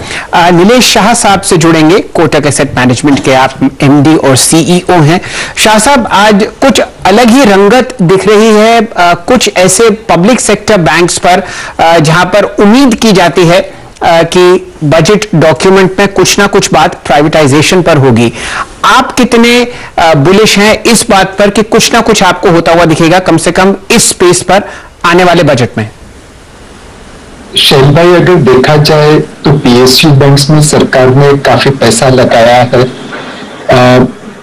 नीलेश शाह साहब से जुड़ेंगे, कोटक एसेट मैनेजमेंट के आप MD और CEO हैं। शाह साहब, आज कुछ अलग ही रंगत दिख रही है कुछ ऐसे पब्लिक सेक्टर बैंक्स पर जहां पर उम्मीद की जाती है कि बजट डॉक्यूमेंट में कुछ ना कुछ बात प्राइवेटाइजेशन पर होगी। आप कितने बुलिश हैं इस बात पर कि कुछ ना कुछ आपको होता हुआ दिखेगा कम से कम इस स्पेस पर आने वाले बजट में? शैल भाई, अगर देखा जाए तो पीएसयू बैंक्स में सरकार ने काफी पैसा लगाया है,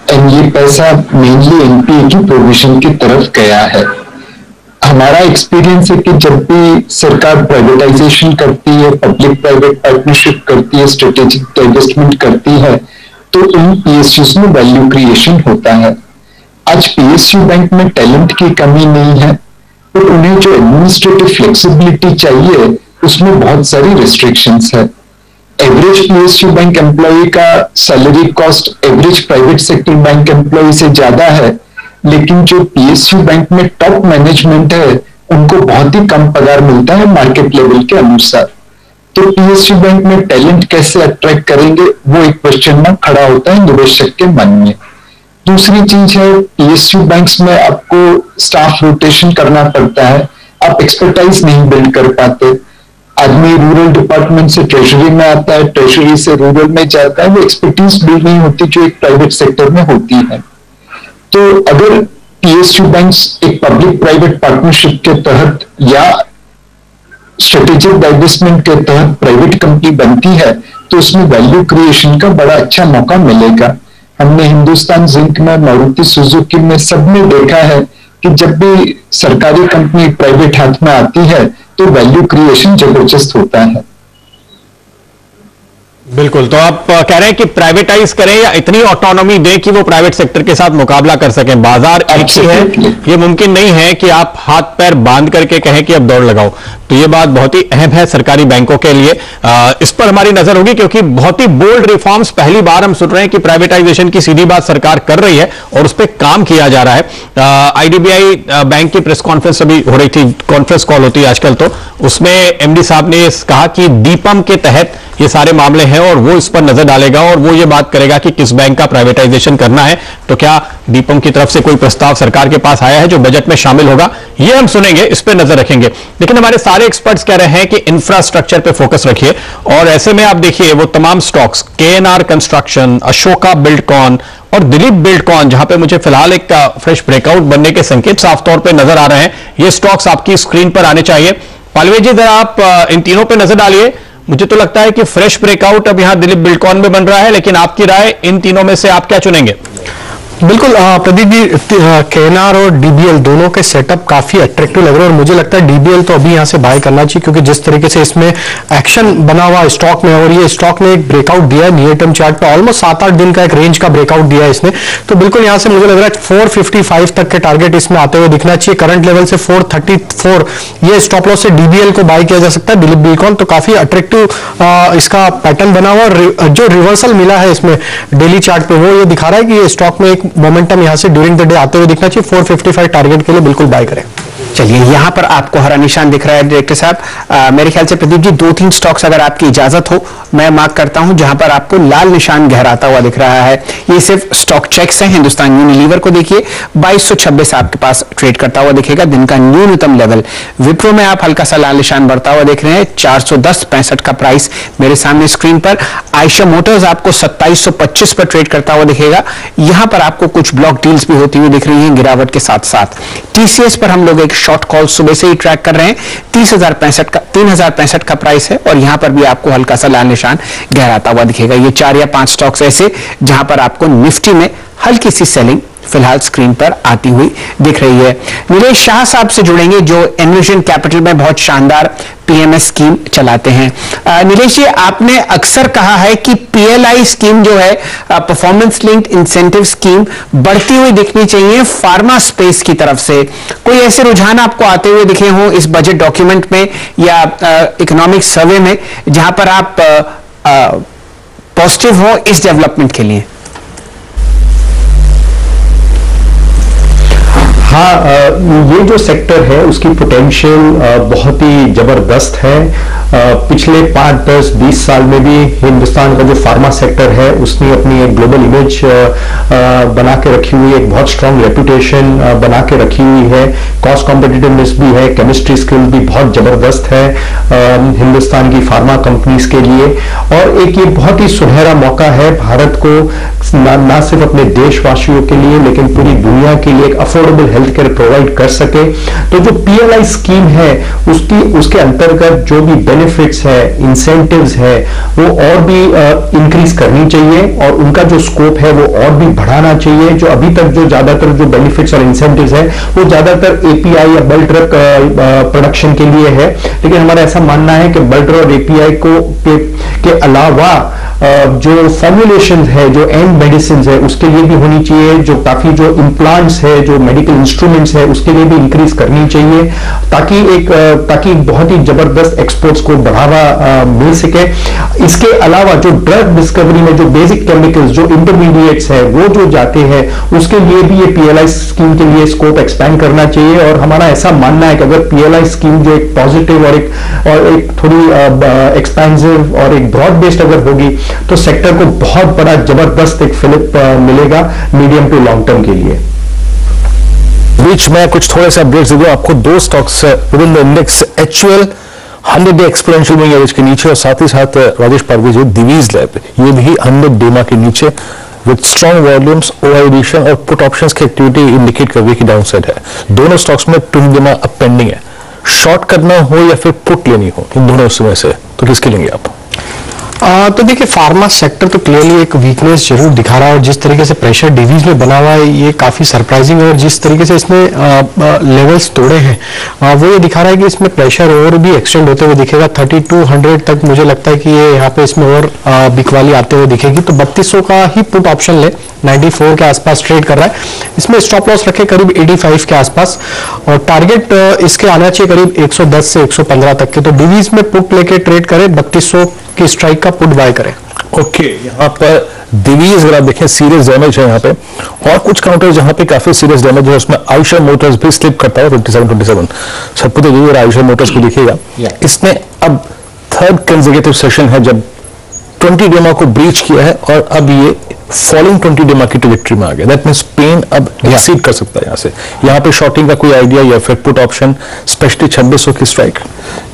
एंड ये पैसा मेनली एनपीए की प्रोविजन की तरफ गया है। हमारा एक्सपीरियंस है कि जब भी सरकार प्राइवेटाइजेशन करती है, पब्लिक प्राइवेट पार्टनरशिप करती है, स्ट्रेटेजिक डाइवेस्टमेंट करती है, तो इन पीएसयूज में वैल्यू क्रिएशन होता है। आज पीएसयू बैंक में टैलेंट की कमी नहीं है, तो उन्हें जो एडमिनिस्ट्रेटिव फ्लेक्सिबिलिटी चाहिए उसमें बहुत सारी रिस्ट्रिक्शंस है। एवरेज पीएसयू बैंक एम्प्लॉय का salary cost average private sector bank employee से ज्यादा है, लेकिन जो पीएसयू बैंक में टॉप मैनेजमेंट है उनको बहुत ही कम पगार मिलता है मार्केट लेवल के अनुसार। तो पीएसयू बैंक में टैलेंट कैसे अट्रैक्ट करेंगे, वो एक क्वेश्चन मार्क खड़ा होता है निवेशक के मन में। दूसरी चीज है, पीएसयू बैंक्स में आपको स्टाफ रोटेशन करना पड़ता है, आप एक्सपर्टाइज नहीं बिल्ड कर पाते। आदमी रूरल डिपार्टमेंट से ट्रेजरी में आता है, ट्रेजरी से रूरल में जाता है, वो एक्सपर्टीज बिल्ड नहीं होती जो एक प्राइवेट सेक्टर में होती है। तो अगर पीएसयू बैंक्स एक पब्लिक प्राइवेट पार्टनरशिप के तहत या स्ट्रेटेजिक डाइवेस्टमेंट के तहत प्राइवेट कंपनी बनती है, तो उसमें वैल्यू क्रिएशन का बड़ा अच्छा मौका मिलेगा। हमने हिंदुस्तान जिंक में, मारुति सुजुकी में, सब में देखा है कि जब भी सरकारी कंपनी प्राइवेट हाथ में आती है तो वैल्यू क्रिएशन जबरदस्त होता है। बिल्कुल, तो आप कह रहे हैं कि प्राइवेटाइज करें या इतनी ऑटोनॉमी दें कि वो प्राइवेट सेक्टर के साथ मुकाबला कर सकें। बाजार एक ही है, ये मुमकिन नहीं है कि आप हाथ पैर बांध करके कहें कि अब दौड़ लगाओ। तो ये बात बहुत ही अहम है सरकारी बैंकों के लिए, इस पर हमारी नजर होगी, क्योंकि बहुत ही बोल्ड रिफॉर्म्स पहली बार हम सुन रहे हैं कि प्राइवेटाइजेशन की सीधी बात सरकार कर रही है और उस पर काम किया जा रहा है। आईडीबीआई बैंक की प्रेस कॉन्फ्रेंस अभी हो रही थी, कॉन्फ्रेंस कॉल होती है आजकल, तो उसमें एमडी साहब ने कहा कि दीपम के तहत ये सारे मामले हैं और वो इस पर नजर डालेगा और वो ये बात करेगा कि किस बैंक का प्राइवेटाइजेशन करना है। तो क्या दीपम की तरफ से कोई प्रस्ताव सरकार के पास आया है जो बजट में शामिल होगा, ये हम सुनेंगे, इस पर नजर रखेंगे। लेकिन हमारे सारे एक्सपर्ट्स कह रहे हैं कि इंफ्रास्ट्रक्चर पे फोकस रखिए, और ऐसे में आप देखिए वो तमाम stocks, KNR construction, Ashoka Buildcon और दिलीप बिल्डकॉन, जहां पे मुझे फिलहाल एक फ्रेश ब्रेकआउट बनने के संकेत साफ तौर पे नजर आ रहे हैं, ये स्टॉक्स आपकी स्क्रीन पर आने चाहिए। पालवे जी, जरा आप इन तीनों पे नजर डालिए। मुझे तो लगता है कि फ्रेश ब्रेकआउट अब यहां दिलीप बिल्डकॉन में बन रहा है, लेकिन आपकी राय, इन तीनों में से आप क्या चुनेंगे? बिल्कुल प्रदीप जी, केएनआर और डीबीएल दोनों के सेटअप काफी अट्रैक्टिव लग रहे हैं और मुझे लगता है डीबीएल तो अभी यहां से बाय करना चाहिए, क्योंकि जिस तरीके से इसमें एक्शन बना हुआ स्टॉक में, और ये स्टॉक ने एक ब्रेकआउट दिया है नियर टर्म चार्ट पे, ऑलमोस्ट 7-8 दिन का एक रेंज का ब्रेकआउट दिया है इसने। तो बिल्कुल यहां से मुझे लग रहा है 455 तक के टारगेट इसमें आते हुए दिखना चाहिए। करंट लेवल से 434 ये स्टॉप लॉस से डीबीएल को बाय किया जा सकता है। दिलीप बिल्डकॉन तो काफी अट्रैक्टिव इसका पैटर्न बना हुआ, और जो रिवर्सल मिला है इसमें डेली चार्ट पे, वो ये दिखा रहा है कि ये स्टॉक में एक मोमेंटम यहां से ड्यूरिंग द डे आते हुए दिखना चाहिए। 455 टारगेट के लिए बिल्कुल बाय करें। चलिए, यहां पर आपको हरा निशान दिख रहा है डायरेक्टर साहब। मेरे ख्याल से प्रदीप जी 2-3 स्टॉक्स अगर आपकी इजाजत हो मैं मार्क करता हूं, जहां पर आपको लाल निशान गहराता हुआ दिख रहा है। ये सिर्फ स्टॉक चेक्स हैं। हिंदुस्तान यूनिलीवर को देखिए, 2226 आपके पास ट्रेड करता हुआ दिखेगा, दिन का न्यूनतम लेवल। विप्रो में आप हल्का सा लाल निशान बढ़ता हुआ देख रहे हैं, 410.65 का प्राइस मेरे सामने स्क्रीन पर। आयशा मोटर्स आपको 2725 पर ट्रेड करता हुआ दिखेगा। यहां पर आपको कुछ ब्लॉक डील्स भी होती हुई दिख रही हैं गिरावट के साथ साथ। टीसीएस पर हम लोग एक शॉर्ट कॉल सुबह से ही ट्रैक कर रहे हैं, 3065 का प्राइस है, और यहां पर भी आपको हल्का सा लाल निशान गहराता हुआ दिखेगा। ये 4 या 5 स्टॉक्स ऐसे जहां पर आपको निफ्टी में हल्की सी सेलिंग फिलहाल स्क्रीन पर आती हुई दिख रही है। नीलेश शाह साहब से जुड़ेंगे जो एनविजन कैपिटल में बहुत शानदार पीएमएस स्कीम चलाते हैं। नीलेश जी, आपने अक्सर कहा है कि पीएलआई स्कीम जो है, परफॉर्मेंस लिंक्ड इंसेंटिव स्कीम, बढ़ती हुई दिखनी चाहिए फार्मा स्पेस की तरफ से। कोई ऐसे रुझान आपको आते हुए दिखे हों इस बजट डॉक्यूमेंट में या इकोनॉमिक सर्वे में, जहां पर आप पॉजिटिव हो इस डेवलपमेंट के लिए? हाँ, ये जो सेक्टर है उसकी पोटेंशियल बहुत ही जबरदस्त है। पिछले 5, 10, 20 साल में भी हिंदुस्तान का जो फार्मा सेक्टर है उसने अपनी एक ग्लोबल इमेज बना के रखी हुई है, एक बहुत स्ट्रांग रेपुटेशन बना के रखी हुई है। कॉस्ट कॉम्पिटिटिवनेस भी है, केमिस्ट्री स्किल भी बहुत जबरदस्त है हिंदुस्तान की फार्मा कंपनीज के लिए। और एक ये बहुत ही सुनहरा मौका है भारत को ना सिर्फ अपने देशवासियों के लिए लेकिन पूरी दुनिया के लिए एक अफोर्डेबल हेल्थ केयर प्रोवाइड कर सके। तो जो पीएलआई स्कीम है उसके अंतर्गत जो भी बेनिफिट्स है, इंसेंटिव्स है, वो और भी इंक्रीज करनी चाहिए और उनका जो स्कोप है वो और भी बढ़ाना चाहिए। जो अभी तक जो ज्यादातर जो बेनिफिट्स और इंसेंटिव्स है वो ज्यादातर एपीआई या बल्क ड्रग प्रोडक्शन के लिए है, लेकिन हमारा ऐसा मानना है कि बल्क ड्रग और एपीआई के अलावा जो फॉर्मुलेशन है, जो एंड मेडिसिन है, उसके लिए भी होनी चाहिए। जो काफी जो इम्प्लांट्स है, जो मेडिकल इंस्ट्रूमेंट्स है, उसके लिए भी इंक्रीज करनी चाहिए ताकि बहुत ही जबरदस्त एक्सपोर्ट्स को बढ़ावा मिल सके। इसके अलावा जो ड्रग डिस्कवरी में जो बेसिक केमिकल्स, जो इंटरमीडिएट्स है, वो जो जाते हैं, उसके लिए भी ये पीएलआई स्कीम के लिए स्कोप एक्सपैंड करना चाहिए। और हमारा ऐसा मानना है कि अगर पीएलआई स्कीम जो एक पॉजिटिव और एक थोड़ी एक्सपेंसिव और एक ब्रॉड बेस्ड अगर होगी तो सेक्टर को बहुत बड़ा जबरदस्त एक फिलिप मिलेगा मीडियम टू लॉन्ग टर्म के लिए। बीच में कुछ थोड़े से अपडेट्स दे दूं आपको। दो stocks with in the index HUL 100 day exponential moving average के नीचे और साथ ही साथ राजेश पारवी जो दिवीज लैब ये भी 100 डेमा के नीचे with strong volumes, over addition और पुट ऑप्शंस की एक्टिविटी इंडिकेट कर रही है कि डाउनसाइड है। दोनों स्टॉक्स में ट्विन डेमा अब पेंडिंग है। शॉर्ट करना हो या फिर पुट लेनी हो, इन दोनों में से तो किसके लेंगे आप? तो देखिए फार्मा सेक्टर तो क्लियरली एक वीकनेस जरूर दिखा रहा है और जिस तरीके से प्रेशर डिवीज में बना हुआ है ये काफी सरप्राइजिंग है और जिस तरीके से इसने लेवल्स तोड़े हैं वो ये दिखा रहा है कि इसमें प्रेशर और भी एक्सटेंड होते हुए दिखेगा। 3200 तक मुझे लगता है कि ये यहाँ पे इसमें और बिकवाली आते हुए दिखेगी। तो 3200 का ही पुट ऑप्शन ले, 94 के आसपास ट्रेड कर रहा है। इसमें स्टॉप लॉस रखे करीब 85 के आसपास और टारगेट इसके आना चाहिए करीब 110 से 115 तक के। तो डिवीज में पुट लेके ट्रेड करें, 3200 की स्ट्राइक का पुट बाय करें। ओके, यहाँ पर दिवीज अगर आप देखें सीरियस डैमेज है यहाँ पे और कुछ काउंटर जहाँ पे काफी सीरियस डैमेज है उसमें आयुषा मोटर्स भी स्लिप करता है 57 सबको तो आयुषा मोटर्स को दिखेगा। इसने अब थर्ड कंसेक्यूटिव सेशन है जब 20 डेमा को ब्रीच किया है और अब ये फॉलोइंग 20 डेमा की ट्रैजेक्टरी में आ गया। दैट मींस पेन अब एक्सीड कर सकता है यहाँ से। यहाँ पे शॉर्टिंग का कोई आइडिया या फिर पुट ऑप्शन स्पेशली 2600 की स्ट्राइक?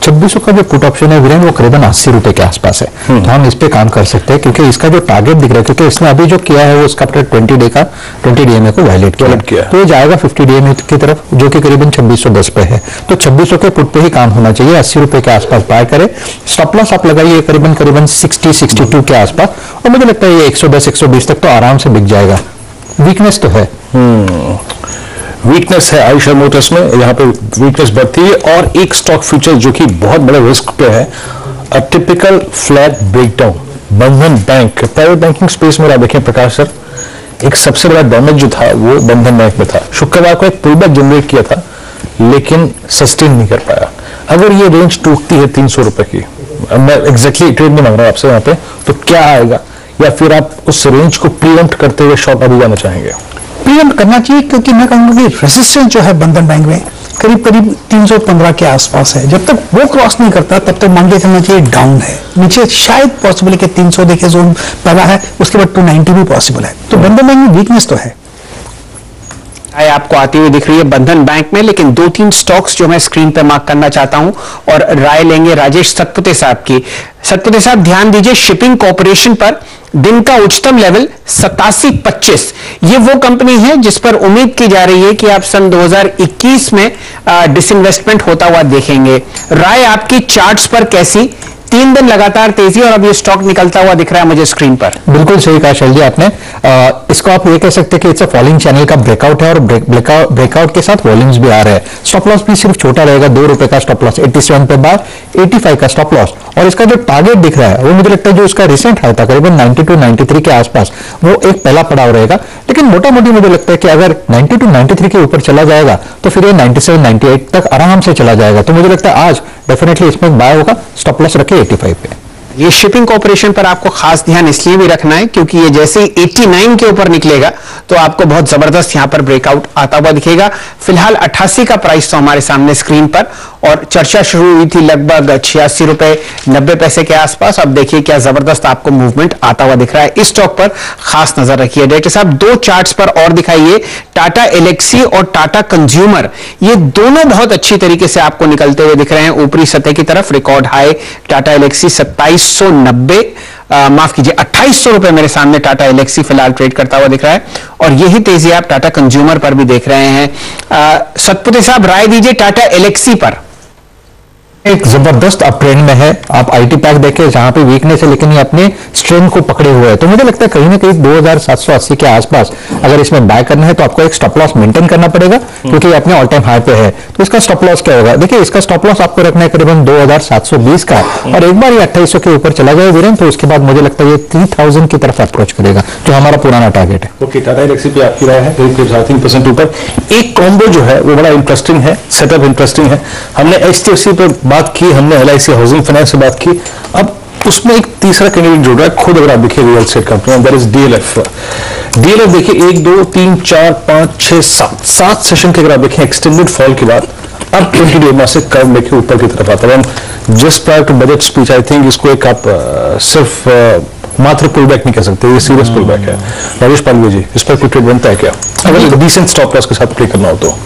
2600 का जो पुट ऑप्शन है वीरेंद्र वो करीबन 80 रुपए के आसपास है। तो हम इस पे काम कर सकते हैं क्योंकि इसका जो टारगेट दिख रहा है, क्योंकि इसने अभी जो किया है वो इसका 20 डीएमए को वायलेट किया, तो ये जाएगा 50 डीएमए की तरफ जो कि करीबन 2610 पे है। तो 2600 के पुट पे ही काम होना चाहिए। 80 रुपए के आसपास बाय करें। स्टॉप लॉस आप लगाइए करीबन 60-62 के आसपास और मुझे लगता है ये 110-120 तक तो आराम से बिक जाएगा। वीकनेस तो है, वीकनेस है आयुषा मोटर्स में, यहाँ पे वीकनेस बढ़ती है। और एक स्टॉक फ्यूचर जो कि बहुत बड़े रिस्क पे है, अ टिपिकल फ्लैट ब्रेकडाउन, बंधन बैंक। प्राइवेट बैंकिंग स्पेस में आप देखें प्रकाश सर, एक सबसे बड़ा डैमेज जो था वो बंधन बैंक में था। शुक्रवार को एक पुलबैक जनरेट किया था लेकिन सस्टेन नहीं कर पाया। अगर ये रेंज टूटती है 300 रुपए की, मैं एग्जैक्टली ट्रेड नहीं मांग रहा आपसे यहाँ पे, तो क्या आएगा? या फिर आप उस रेंज को प्रीएम्प्ट करते हुए शॉर्ट अभी जाना चाहेंगे? प्रीएम्प्ट करना चाहिए क्योंकि मैं कहूंगा कि रेजिस्टेंस जो है बंधन बैंक में करीब 315 के आसपास है। जब तक वो क्रॉस नहीं करता तब तक मान के चलना चाहिए डाउन है। नीचे शायद पॉसिबल है कि 300 देखे जोन पैदा है, उसके बाद 290 भी पॉसिबल है। तो बंधन बैंक में वीकनेस तो है। आपको आती हुई दिख रही है बंधन बैंक में, लेकिन 2-3 स्टॉक्स जो मैं स्क्रीन पे मार्क करना चाहता हूं और राय लेंगे राजेश सतपुते साहब की। सतपुते साहब ध्यान दीजिए शिपिंग कॉर्पोरेशन पर दिन का उच्चतम लेवल 87.25। ये वो कंपनी है जिस पर उम्मीद की जा रही है कि आप सन 2021 में डिसइन्वेस्टमेंट होता हुआ देखेंगे। राय आपकी चार्ट्स पर कैसी? 3 दिन लगातार तेजी और अब ये स्टॉक निकलता हुआ दिख रहा है मुझे स्क्रीन पर। बिल्कुल सही कहा शैल जी आपने। इसको आप ये कह सकते हैं कि इट्स अ फॉलिंग चैनल का ब्रेकआउट है और ब्रेकआउट के साथ वॉल्यूम्स भी आ रहे हैं। स्टॉप लॉस भी सिर्फ छोटा रहेगा, 2 रुपए का स्टॉप लॉस, 87 पे बार, 85 का स्टॉप लॉस। और इसका जो टारगेट दिख रहा है वो मुझे लगता है जो इसका रिसेंट हाई था करीबन 92-93 के आसपास, वो एक पहला पड़ाव रहेगा। लेकिन मोटा मोटी मुझे लगता है कि अगर 92-93 के ऊपर चला जाएगा तो फिर ये 97-98 तक आराम से चला जाएगा। तो मुझे लगता है आज डेफिनेटली इसमें बाय होगा। स्टॉप लॉस रखे 85 पे। ये शिपिंग कॉर्पोरेशन पर आपको खास ध्यान इसलिए भी रखना है क्योंकि ये जैसे ही 89 के ऊपर निकलेगा तो आपको बहुत जबरदस्त यहां पर ब्रेकआउट आता हुआ दिखेगा। फिलहाल 88 का प्राइस तो हमारे सामने स्क्रीन पर और चर्चा शुरू हुई थी लगभग 86 रुपए 90 पैसे के आसपास। अब देखिए क्या जबरदस्त आपको मूवमेंट आता हुआ दिख रहा है। इस स्टॉक पर खास नजर रखिए। डायरेक्टर साहब 2 चार्ट्स पर और दिखाइए, टाटा एलेक्सी और टाटा कंज्यूमर, ये दोनों बहुत अच्छी तरीके से आपको निकलते हुए दिख रहे हैं ऊपरी सतह की तरफ। रिकॉर्ड हाई टाटा एलेक्सी 2790 माफ कीजिए 2800 रुपए मेरे सामने टाटा एलेक्सी फिलहाल ट्रेड करता हुआ दिख रहा है और यही तेजी आप टाटा कंज्यूमर पर भी देख रहे हैं। सतपुते साहब राय दीजिए टाटा एलेक्सी पर। एक जबरदस्त अप ट्रेंड में है। आप आईटी पैक देखें जहां पे वीकनेस है, लेकिन ये अपने स्ट्रेंथ को पकड़े हुए है। तो मुझे लगता है कहीं ना कहीं 2780 के आसपास अगर इसमें बाय करना है तो आपको एक स्टॉप लॉस मेंटेन करना पड़ेगा, क्योंकि ये अपने ऑल टाइम हाई पे है। तो इसका स्टॉप लॉस क्या होगा? देखिए, इसका स्टॉप लॉस आपको रखना है करीबन 2720 का, और एक बार ये 2800 के ऊपर चला जाए वीरेन, तो उसके बाद मुझे लगता है ये 3000 की तरफ अप्रोच करेगा, जो हमारा पुराना टारगेट है। ओके, टाटा एलेक्सी पे आपकी राय है? करीब 3% ऊपर। एक कॉम्बो जो है वो बड़ा इंटरेस्टिंग है, सेटअप इंटरेस्टिंग है। हमने HDFC पे बात की, हमने LIC हाउसिंग फाइनेंस से बात की, अब उसमें एक तीसरा कैंडिडेट जुड़ रहा है। खुद अगर आप देखिए real estate company, that is DLF। DLF देखिए 1 2 3 4 5 6 7 सेशन के अगर आप देखें एक्सटेंडेड फॉल के बाद अब 20 डे में से कर्व लेके ऊपर की तरफ आता है। Just prior to budget speech I think इसको एक आप सिर्फ मात्र पुल बैक नहीं कह सकते, ये सीरियस पुल बैक है। राजेश पालवी जी, इस पर कोई ट्रेड बनता है क्या, अगर डिसेंट स्टॉप लॉस के साथ प्ले करना हो तो?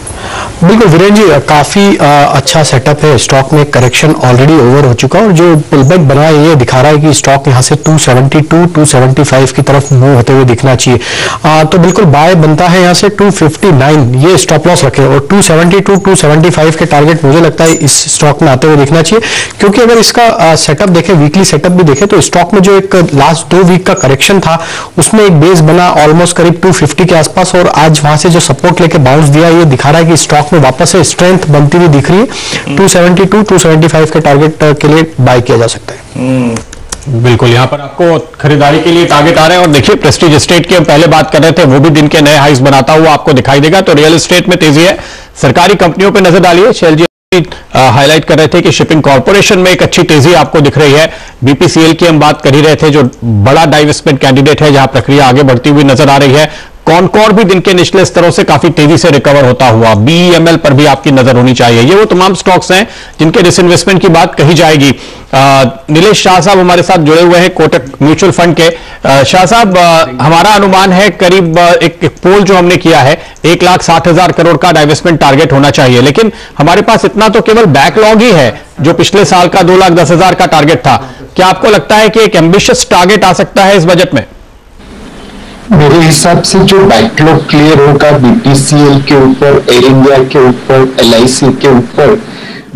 बिल्कुल वीरेन जी, काफी अच्छा सेटअप है। स्टॉक में करेक्शन ऑलरेडी ओवर हो चुका है और जो पुलबैक बना है ये दिखा रहा है कि स्टॉक यहां से 272 275 की तरफ मूव होते हुए दिखना चाहिए। तो बिल्कुल बाय बनता है यहां से 259, ये स्टॉप लॉस रखे, और 272 275 के टारगेट मुझे लगता है इस स्टॉक में आते हुए दिखना चाहिए। क्योंकि अगर इसका सेटअप देखें, वीकली सेटअप भी देखें, तो स्टॉक में जो एक लास्ट 2 वीक का करेक्शन था उसमें एक बेस बना ऑलमोस्ट करीब 250 के आसपास, और आज वहां से जो सपोर्ट लेके बाउंस दिया ये दिखा रहा है कि स्टॉक में वापस से स्ट्रेंथ बनती हुई दिख रही है। 272 275 के टारगेट के लिए बाय किया जा सकता है। बिल्कुल, यहां पर आपको खरीदारी के लिए टारगेट आ रहे हैं। और देखिए, प्रेस्टीज एस्टेट की हम पहले बात कर रहे थे, वो भी दिन के नए हाइस बनाता हुआ आपको दिखाई देगा। तो रियल एस्टेट में तेजी है। सरकारी कंपनियों पर नजर डालिए। शैल जी हाईलाइट कर रहे थे कि शिपिंग कॉर्पोरेशन में एक अच्छी तेजी आपको दिख रही है। BPCL की हम बात कर ही रहे थे, जो बड़ा डाइवेस्टमेंट कैंडिडेट है, जहां प्रक्रिया आगे बढ़ती हुई नजर आ रही है। कॉनकॉर भी दिन के निचले स्तरों से काफी तेजी से रिकवर होता हुआ। BEML पर भी आपकी नजर होनी चाहिए। ये वो तमाम स्टॉक्स हैं जिनके डिसइन्वेस्टमेंट की बात कही जाएगी। नीलेश शाह साहब हमारे साथ जुड़े हुए हैं कोटक म्यूचुअल फंड के। शाह साहब, हमारा अनुमान है करीब एक पोल जो हमने किया है 1,60,000 करोड़ का डाइवेस्टमेंट टारगेट होना चाहिए, लेकिन हमारे पास इतना तो केवल बैकलॉग ही है जो पिछले साल का 2,10,000 का टारगेट था। क्या आपको लगता है कि एक एम्बिशियस टारगेट आ सकता है इस बजट में? मेरे हिसाब से जो बैकलॉग क्लियर होगा BPCL के ऊपर, एयर इंडिया के ऊपर, LIC के ऊपर,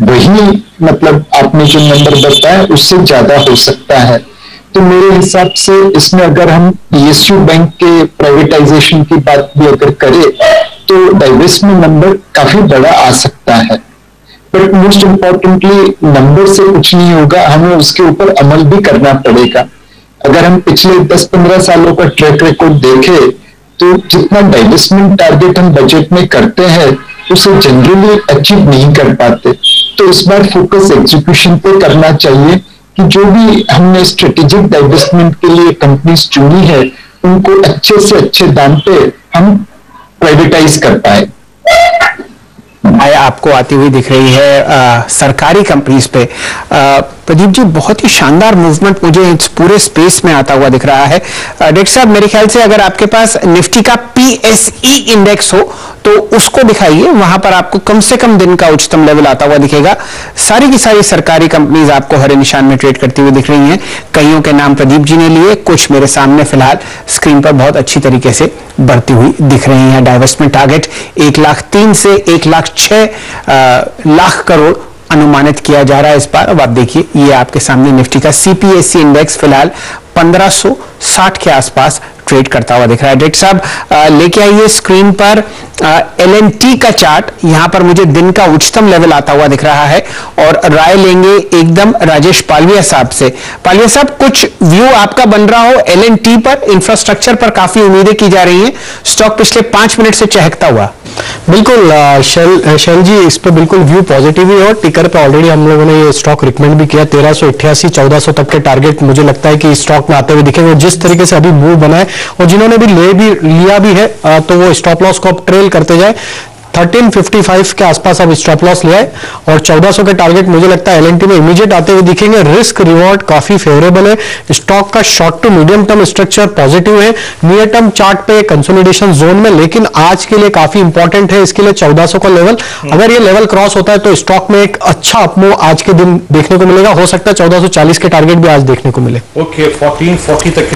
वही मतलब आपने जो नंबर बताया उससे ज्यादा हो सकता है। तो मेरे हिसाब से इसमें अगर हम PSU बैंक के प्राइवेटाइजेशन की बात भी अगर करें तो डाइवेस्टमेंट नंबर काफी बड़ा आ सकता है। बट मोस्ट इंपॉर्टेंटली नंबर से कुछ नहीं होगा, हमें उसके ऊपर अमल भी करना पड़ेगा। अगर हम पिछले 10-15 सालों का ट्रैक रिकॉर्ड देखें तो जितना डाइवेस्टमेंट टारगेट हम बजट में करते हैं उसे जनरली अचीव नहीं कर पाते। तो इस बार फोकस एग्जीक्यूशन पे करना चाहिए कि जो भी हमने स्ट्रेटेजिक डाइवेस्टमेंट के लिए कंपनीज चुनी है उनको अच्छे से अच्छे दाम पे हम प्राइवेटाइज कर पाए। आपको आती हुई दिख रही है सरकारी कंपनीज पे। प्रदीप जी, बहुत ही शानदार मूवमेंट मुझे इस पूरे स्पेस में आता हुआ दिख रहा है। डॉक्टर साहब, मेरे ख्याल से अगर आपके पास निफ्टी का PSE इंडेक्स हो तो उसको दिखाइए, वहां पर आपको कम से कम दिन का उच्चतम लेवल आता हुआ दिखेगा। सारी की सारी सरकारी कंपनीज आपको हरे निशान में ट्रेड करती हुई दिख रही हैं। कईयों के नाम प्रदीप जी ने लिए, कुछ मेरे सामने फिलहाल स्क्रीन पर बहुत अच्छी तरीके से बढ़ती हुई दिख रही हैं। डाइवेस्टमेंट टारगेट 1,03,00,000 से 1,06,00,000 करोड़ अनुमानित किया जा रहा है इस बार। अब आप देखिए, ये आपके सामने निफ्टी का CPSE इंडेक्स फिलहाल 1560 के आसपास ट्रेड करता हुआ दिख रहा है। डॉक्टर साहब, लेके आइए स्क्रीन पर LNT का चार्ट। यहां पर मुझे दिन का उच्चतम लेवल आता हुआ दिख रहा है और राय लेंगे एकदम राजेश पालविया साहब से। पालविया साहब, कुछ व्यू आपका बन रहा हो LNT पर, इंफ्रास्ट्रक्चर पर काफी उम्मीदें की जा रही हैं, स्टॉक पिछले 5 मिनट से चहकता हुआ। बिल्कुल शैल जी, इस पे बिल्कुल व्यू पॉजिटिव ही और टिकर पे ऑलरेडी हम लोगों ने ये स्टॉक रिकमेंड भी किया। 1388 1400 तक के टारगेट मुझे लगता है कि स्टॉक में आते हुए दिखेंगे। और जिस तरीके से अभी मूव बना है और जिन्होंने भी लिया भी है तो वो स्टॉप लॉस को अब ट्रेल करते जाए। 1355 के आसपास अब स्टॉप लॉस ले आए और 1400 के टारगेट मुझे लगता है LNT में इमीडिएट आते हुए दिखेंगे। रिस्क रिवॉर्ड काफी फेवरेबल है। स्टॉक का short to medium term structure positive है। नियर टर्म चार्ट पे कंसोलिडेशन जोन में, लेकिन आज के लिए काफी इंपॉर्टेंट है इसके लिए 1400 का लेवल। अगर ये लेवल क्रॉस होता है तो स्टॉक में एक अच्छा अपमूव आज के दिन देखने को मिलेगा। हो सकता है 1440 के टारगेट भी आज देखने को मिले। ओके, 1440 तक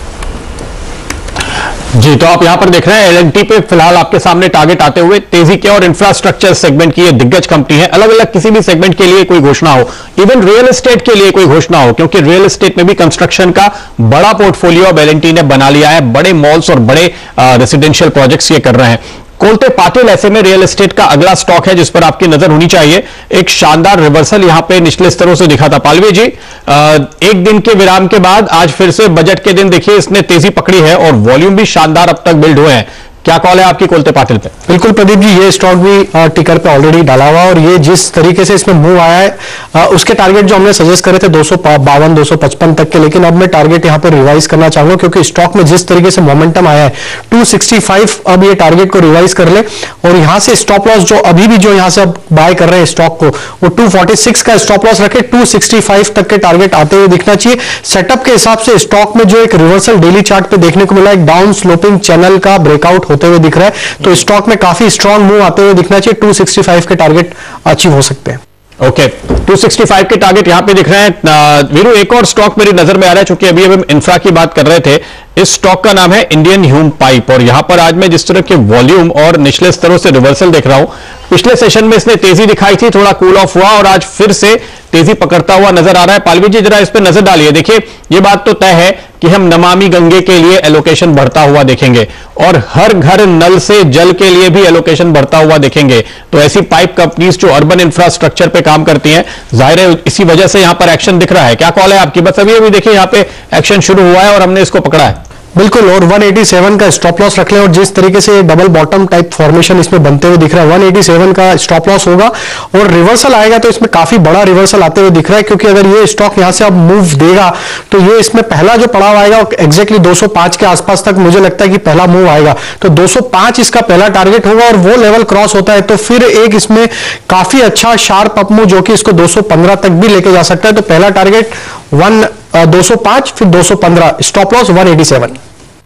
जी, तो आप यहां पर देख रहे हैं L&T पे फिलहाल आपके सामने टारगेट आते हुए तेजी के, और इंफ्रास्ट्रक्चर सेगमेंट की ये दिग्गज कंपनी है। अलग अलग किसी भी सेगमेंट के लिए कोई घोषणा हो, इवन रियल एस्टेट के लिए कोई घोषणा हो, क्योंकि रियल एस्टेट में भी कंस्ट्रक्शन का बड़ा पोर्टफोलियो अब L&T ने बना लिया है। बड़े मॉल्स और बड़े रेसिडेंशियल प्रोजेक्ट्स ये कर रहे हैं। कोलते पाटिल ऐसे में रियल एस्टेट का अगला स्टॉक है जिस पर आपकी नजर होनी चाहिए। एक शानदार रिवर्सल यहां पे निचले स्तरों से दिखा था। पालवी जी, एक दिन के विराम के बाद आज फिर से बजट के दिन देखिए इसने तेजी पकड़ी है और वॉल्यूम भी शानदार अब तक बिल्ड हुए हैं। क्या कॉल है आपकी कोलते पाटिल पे? बिल्कुल प्रदीप जी, ये स्टॉक भी टिकर पे ऑलरेडी डाला हुआ, और ये जिस तरीके से इसमें मूव आया है, उसके टारगेट जो हमने सजेस्ट करे थे 252 255 तक के, लेकिन अब मैं टारगेट यहां पर रिवाइज करना चाहूंगा क्योंकि स्टॉक में जिस तरीके से मोमेंटम आया है 265 अब ये टारगेट को रिवाइज कर ले, और यहां से स्टॉप लॉस जो अभी भी जो यहां से अब बाय कर रहे हैं स्टॉक को, वो 246 का स्टॉप लॉस रखे, 265 तक के टारगेट आते हुए दिखना चाहिए। सेटअप के हिसाब से स्टॉक में जो एक रिवर्सल डेली चार्ट पे देखने को मिला, एक डाउन स्लोपिंग चैनल का ब्रेकआउट होते हुए दिख रहा है, तो स्टॉक में काफी स्ट्रांग मूव आते हुए दिखना चाहिए। 265 के टारगेट अचीव हो सकते हैं। ओके, 265 के टारगेट यहां पे दिख रहे हैं। वीरू, एक और स्टॉक मेरी नजर में आ रहा है, चूंकि अभी हम इंफ्रा की बात कर रहे थे। इस स्टॉक का नाम है इंडियन ह्यूम पाइप, और यहां पर आज मैं जिस तरह के वॉल्यूम और निचले स्तरों से रिवर्सल देख रहा हूं, पिछले सेशन में इसने तेजी दिखाई थी, थोड़ा कूल ऑफ हुआ और आज फिर से तेजी पकड़ता हुआ नजर आ रहा है। पालवी जी, जरा इस पर नजर डालिए। देखिए, ये बात तो तय है कि हम नमामि गंगे के लिए एलोकेशन बढ़ता हुआ देखेंगे और हर घर नल से जल के लिए भी एलोकेशन बढ़ता हुआ देखेंगे। तो ऐसी पाइप कंपनीज जो अर्बन इंफ्रास्ट्रक्चर पे काम करती हैं, जाहिर है इसी वजह से यहां पर एक्शन दिख रहा है। क्या कॉल है आपकी? बस अभी देखिए यहां पे एक्शन शुरू हुआ है और हमने इसको पकड़ा है। बिल्कुल, और 187 का स्टॉप लॉस रख लें, और जिस तरीके से डबल बॉटम टाइप फॉर्मेशन इसमें बनते हुए दिख रहा है, 187 का स्टॉप लॉस होगा और रिवर्सल आएगा तो इसमें काफी बड़ा रिवर्सल आते हुए दिख रहा है, क्योंकि अगर ये स्टॉक यहां से अब मूव देगा तो ये इसमें पहला जो पड़ाव आएगा एक्जैक्टली 205 के आसपास तक मुझे लगता है कि पहला मूव आएगा, तो 205 इसका पहला टारगेट होगा, और वो लेवल क्रॉस होता है तो फिर एक इसमें काफी अच्छा शार्प अप मूव जो कि इसको 215 तक भी लेके जा सकता है। तो पहला टारगेट 205, फिर 215, स्टॉप लॉस 187।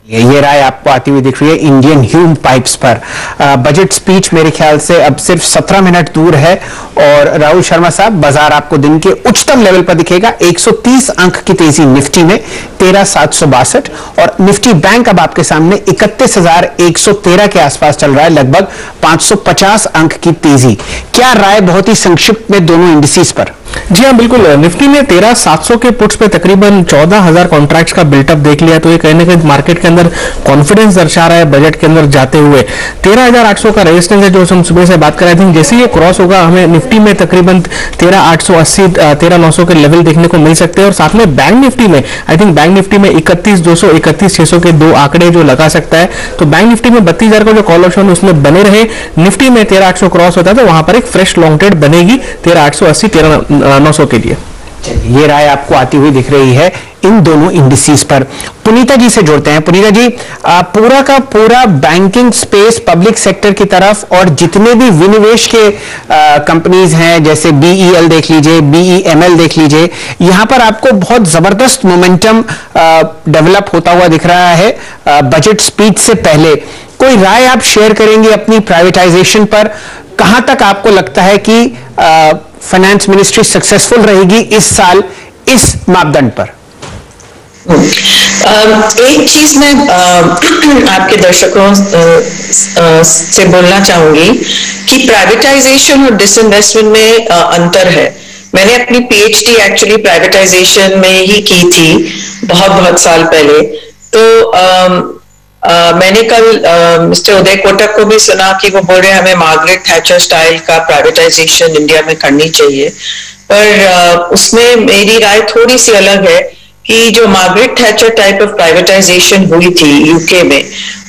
ये राय आपको आती हुई दिख रही है इंडियन ह्यूम पाइप्स पर। बजट स्पीच मेरे ख्याल से अब सिर्फ 17 मिनट दूर है, और राहुल शर्मा साहब, बाजार आपको दिन के उच्चतम लेवल पर दिखेगा। 130 अंक की तेजी निफ्टी में, 13,762, और निफ्टी बैंक अब आपके सामने 31,113 के आसपास चल रहा है, लगभग 550 अंक की तेजी। क्या राय बहुत ही संक्षिप्त में दोनों इंडिसेस पर? जी हाँ, बिल्कुल। निफ्टी ने 13,700 के पुट्स पे तकरीबन 14,000 कॉन्ट्रैक्ट्स का बिल्टअप देख लिया, तो ये कहीं ना कहीं मार्केट के अंदर कॉन्फिडेंस दर्शा रहा है बजट के अंदर जाते हुए। 13,800 का रेजिस्टेंस है जो हम सुबह से बात कर रहे थे, जैसे ये क्रॉस होगा हमें निफ्टी में तकरीबन 13,880 13,900 के लेवल देखने को मिल सकते हैं। और साथ में बैंक निफ्टी में, आई थिंक बैंक निफ्टी में 31,200 31,600 के दो आंकड़े जो लगा सकता है, तो बैंक निफ्टी में 32,000 का जो कॉल ऑप्शन उसमें बने रहे, निफ्टी में 13,800 क्रॉस होता है तो वहां पर एक फ्रेश लॉन्ग ट्रेड बनेगी 13,880 13,900 के लिए। ये राय आपको आती हुई दिख रही है इन दोनों इंडिसेस पर। पुनीता जी से जोड़ते हैं। पुनीता जी, पूरा का पूरा बैंकिंग स्पेस पब्लिक सेक्टर की तरफ और जितने भी विनिवेश के कंपनीज हैं, जैसे BEL देख लीजिए, BEML देख लीजिए, यहां पर आपको बहुत जबरदस्त मोमेंटम डेवलप होता हुआ दिख रहा है बजट स्पीच से पहले। कोई राय आप शेयर करेंगे अपनी प्राइवेटाइजेशन पर? कहां तक आपको लगता है कि फाइनेंस मिनिस्ट्री सक्सेसफुल रहेगी इस साल इस मापदंड पर? एक चीज मैं आपके दर्शकों से बोलना चाहूंगी कि प्राइवेटाइजेशन और डिसइन्वेस्टमेंट में अंतर है। मैंने अपनी PhD एक्चुअली प्राइवेटाइजेशन में ही की थी बहुत साल पहले। तो मैंने कल मिस्टर उदय कोटक को भी सुना कि वो बोल रहे हैं हमें मार्गरेट थैचर स्टाइल का प्राइवेटाइजेशन इंडिया में करनी चाहिए, पर उसमें मेरी राय थोड़ी सी अलग है कि जो Margaret Thatcher type of privatisation हुई थी यूके में,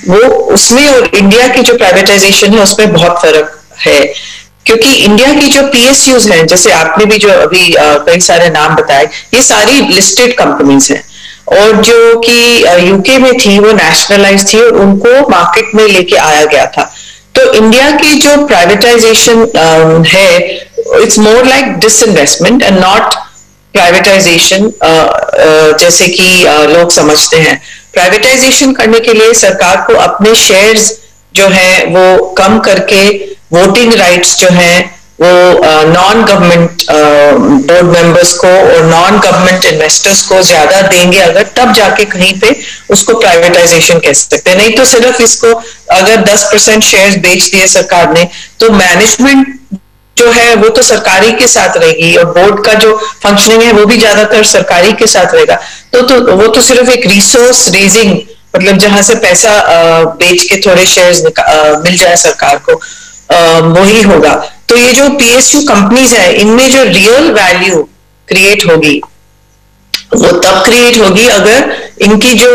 वो उसमें और इंडिया की जो प्राइवेटाइजेशन है उसमें बहुत फर्क है। क्योंकि इंडिया की जो PSUs हैं, जैसे आपने भी जो अभी कई सारे नाम बताए, ये सारी लिस्टेड कंपनीज हैं, और जो कि यूके में थी वो नेशनलाइज थी और उनको मार्केट में लेके आया गया था। तो इंडिया की जो प्राइवेटाइजेशन है, it's more like disinvestment and not privatisation जैसे कि लोग समझते हैं। प्राइवेटाइजेशन करने के लिए सरकार को अपने शेयर्स जो है वो कम करके वोटिंग राइट्स जो है वो नॉन गवर्नमेंट बोर्ड मेंबर्स को और नॉन गवर्नमेंट इन्वेस्टर्स को ज्यादा देंगे अगर, तब जाके कहीं पे उसको प्राइवेटाइजेशन कह सकते हैं। नहीं तो सिर्फ इसको अगर 10% शेयर्स बेच दिए सरकार ने तो मैनेजमेंट जो है वो तो सरकारी के साथ रहेगी और बोर्ड का जो फंक्शनिंग है वो भी ज्यादातर सरकारी के साथ रहेगा। तो वो तो सिर्फ एक रिसोर्स रेजिंग, मतलब जहां से पैसा बेच के थोड़े शेयर्स मिल जाए सरकार को, वही होगा। तो ये जो PSU कंपनीज है इनमें जो रियल वैल्यू क्रिएट होगी वो तब क्रिएट होगी अगर इनकी जो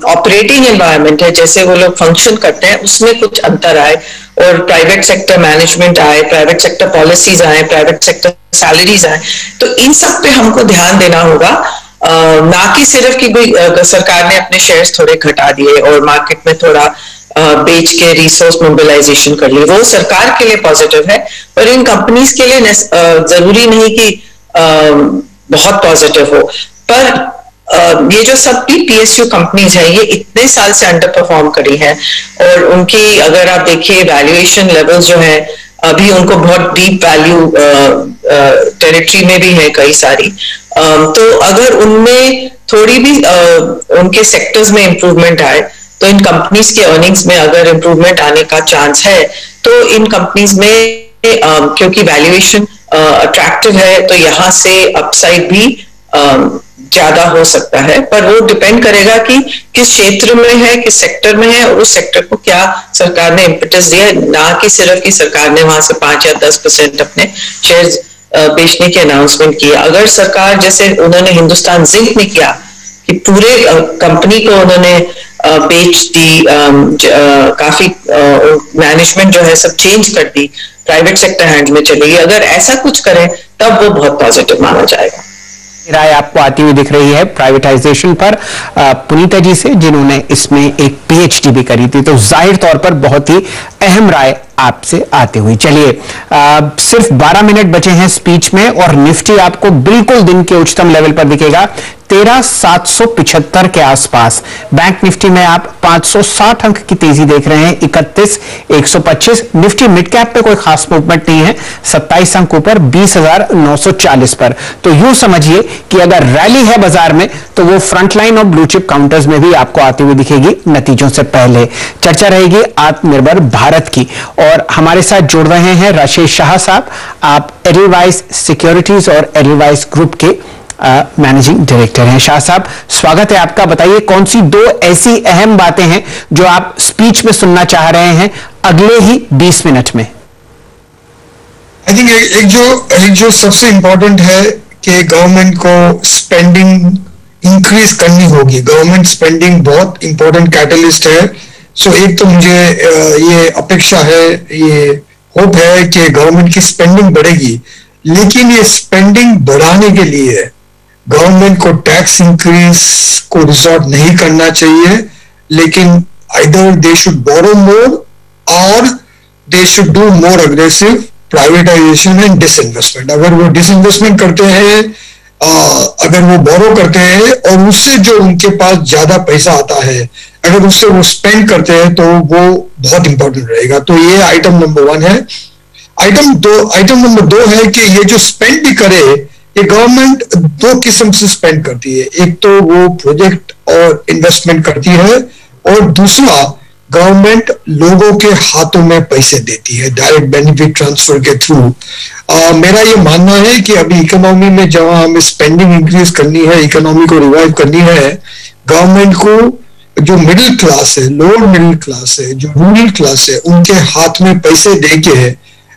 ऑपरेटिंग एनवायरनमेंट है, जैसे वो लोग फंक्शन करते हैं, उसमें कुछ अंतर आए और प्राइवेट सेक्टर मैनेजमेंट आए, प्राइवेट सेक्टर पॉलिसीज आए, प्राइवेट सेक्टर सैलरीज आए। तो इन सब पे हमको ध्यान देना होगा, ना कि सिर्फ कि कोई सरकार ने अपने शेयर्स थोड़े घटा दिए और मार्केट में थोड़ा बेच के रिसोर्स मोबिलाइजेशन कर ली। वो सरकार के लिए पॉजिटिव है, पर इन कंपनीज के लिए जरूरी नहीं कि बहुत पॉजिटिव हो। पर ये जो सब भी PSU कंपनीज है ये इतने साल से अंडर परफॉर्म करी है और उनकी अगर आप देखिए वैल्यूएशन लेवल्स जो है अभी उनको बहुत डीप वैल्यू टेरिटरी में भी है कई सारी। तो अगर उनमें थोड़ी भी उनके सेक्टर्स में इंप्रूवमेंट आए तो इन कंपनीज के अर्निंग्स में अगर इंप्रूवमेंट आने का चांस है तो इन कंपनीज में क्योंकि वैल्यूएशन अट्रैक्टिव है तो यहाँ से अपसाइड भी ज्यादा हो सकता है। पर वो डिपेंड करेगा कि किस क्षेत्र में है, किस सेक्टर में है और उस सेक्टर को क्या सरकार ने इम्पेटस दिया, ना कि सिर्फ कि सरकार ने वहां से 5 या 10% अपने शेयर्स बेचने की अनाउंसमेंट किया। अगर सरकार जैसे उन्होंने हिंदुस्तान जिंक में किया कि पूरे कंपनी को उन्होंने बेच दी, काफी मैनेजमेंट जो है सब चेंज कर दी, प्राइवेट सेक्टर हैंड में चलेगी, अगर ऐसा कुछ करें तब वो बहुत पॉजिटिव माना जाएगा। राय आपको आती हुई दिख रही है प्राइवेटाइजेशन पर पुनीता जी से, जिन्होंने इसमें एक PhD भी करी थी, तो जाहिर तौर पर बहुत ही अहम राय आपसे आती हुई। चलिए सिर्फ 12 मिनट बचे हैं स्पीच में और निफ्टी आपको बिल्कुल दिन के उच्चतम लेवल पर दिखेगा 13,775 के आसपास। बैंक निफ्टी में आप 560 अंक की तेजी देख रहे हैं, 31,125। निफ्टी मिड कैप पे कोई खास मूवमेंट नहीं है, 27 अंक ऊपर 20,940 पर। तो यूं समझिए कि अगर रैली है बाजार में तो वो फ्रंट लाइन और ब्लू चिप काउंटर्स में भी आपको आती हुई दिखेगी नतीजों से पहले। चर्चा रहेगी आत्मनिर्भर भारत की और हमारे साथ जुड़ रहे हैं राशेष शाह साहब, आप एडलवाइस सिक्योरिटीज और एडलवाइस ग्रुप के मैनेजिंग डायरेक्टर हैं। शाह साहब स्वागत है आपका। बताइए कौन सी 2 ऐसी अहम बातें हैं जो आप स्पीच में सुनना चाह रहे हैं अगले ही 20 मिनट में। आई थिंक एक जो सबसे इंपॉर्टेंट है कि गवर्नमेंट को स्पेंडिंग इंक्रीज करनी होगी। गवर्नमेंट स्पेंडिंग बहुत इंपॉर्टेंट कैटलिस्ट है। सो एक तो मुझे ये अपेक्षा है, ये होप है कि गवर्नमेंट की स्पेंडिंग बढ़ेगी, लेकिन ये स्पेंडिंग बढ़ाने के लिए गवर्नमेंट को टैक्स इंक्रीज को रिजॉर्ट नहीं करना चाहिए, लेकिन आइदर दे शुड बोरो मोर और they should do more aggressive privatisation and disinvestment. अगर वो डिसइन्वेस्टमेंट करते हैं, अगर वो बोरो करते हैं और उससे जो उनके पास ज्यादा पैसा आता है अगर उससे वो स्पेंड करते हैं तो वो बहुत इंपॉर्टेंट रहेगा। तो ये आइटम नंबर 1 है। आइटम नंबर 2 है कि ये जो स्पेंड भी करे, ये गवर्नमेंट 2 किस्म से स्पेंड करती है। एक तो वो प्रोजेक्ट और इन्वेस्टमेंट करती है और दूसरा गवर्नमेंट लोगों के हाथों में पैसे देती है डायरेक्ट बेनिफिट ट्रांसफर के थ्रू। मेरा ये मानना है कि अभी इकोनॉमी में जहां हमें स्पेंडिंग इंक्रीज करनी है, इकोनॉमी को रिवाइव करनी है, गवर्नमेंट को जो मिडिल क्लास है, लोअर मिडिल क्लास है, जो रूरल क्लास है, उनके हाथ में पैसे देके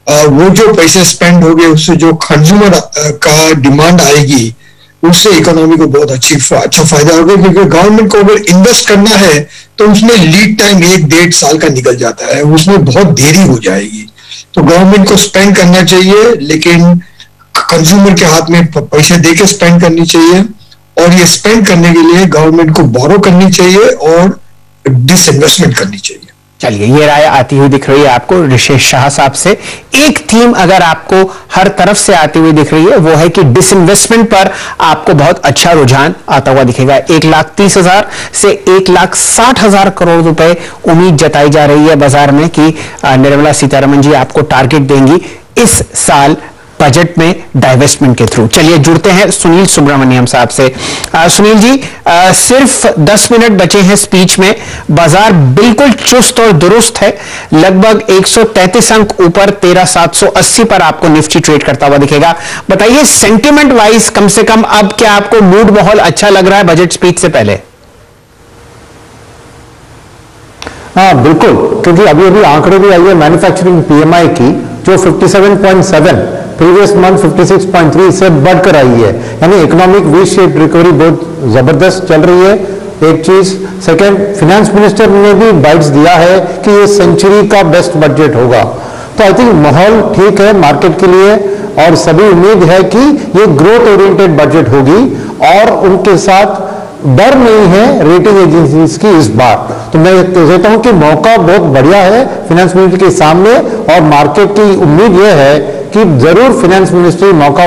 वो जो पैसे स्पेंड हो गए उससे जो कंज्यूमर का डिमांड आएगी उससे इकोनॉमी को बहुत अच्छा फायदा होगा। क्योंकि गवर्नमेंट को अगर इन्वेस्ट करना है तो उसमें लीड टाइम 1-1.5 साल का निकल जाता है, उसमें बहुत देरी हो जाएगी। तो गवर्नमेंट को स्पेंड करना चाहिए, लेकिन कंज्यूमर के हाथ में पैसे देके स्पेंड करनी चाहिए और ये स्पेंड करने के लिए गवर्नमेंट को बोरो करनी चाहिए और डिसइन्वेस्टमेंट करनी चाहिए। चलिए ये राय आती हुई दिख रही है आपको राशेष शाह साहब से। एक थीम अगर आपको हर तरफ से आती हुई दिख रही है वो है कि डिसइन्वेस्टमेंट पर आपको बहुत अच्छा रुझान आता हुआ दिखेगा। 1,30,000 से 1,60,000 करोड़ रुपए उम्मीद जताई जा रही है बाजार में कि निर्मला सीतारमण जी आपको टारगेट देंगी इस साल बजट में डाइवेस्टमेंट के थ्रू। चलिए जुड़ते हैं सुनील सुब्रमण्यम साहब से। सुनील जी, सिर्फ 10 मिनट बचे हैं स्पीच में। बाजार बिल्कुल चुस्त और दुरुस्त है, लगभग 133 अंक ऊपर 13,780 पर आपको निफ्टी ट्रेड करता हुआ दिखेगा। बताइए सेंटिमेंट वाइज कम से कम अब क्या आपको मूड माहौल अच्छा लग रहा है बजट स्पीच से पहले? हाँ बिल्कुल, क्योंकि अभी अभी आंकड़े भी आई है मैन्युफैक्चरिंग पीएमआई की, जो 57.7 प्रीवियस मंथ 56.3 से बढ़कर आई है, यानी इकोनॉमिक वी शेप रिकवरी बहुत जबरदस्त चल रही है। एक चीज, सेकंड, फाइनेंस मिनिस्टर ने भी बाइट्स दिया है कि ये सेंचुरी का बेस्ट बजट होगा। तो आई थिंक माहौल ठीक है मार्केट के लिए, और सभी उम्मीद है कि ये ग्रोथ ओरिएंटेड बजट होगी, और उनके साथ डर नहीं है रेटिंग एजेंसीज की इस बार। तो मैं कहता हूं कि मौका बहुत बढ़िया है फाइनेंस मिनिस्टर के सामने, और मार्केट की उम्मीद यह है कि जरूर फाइनेंस मिनिस्ट्री मौका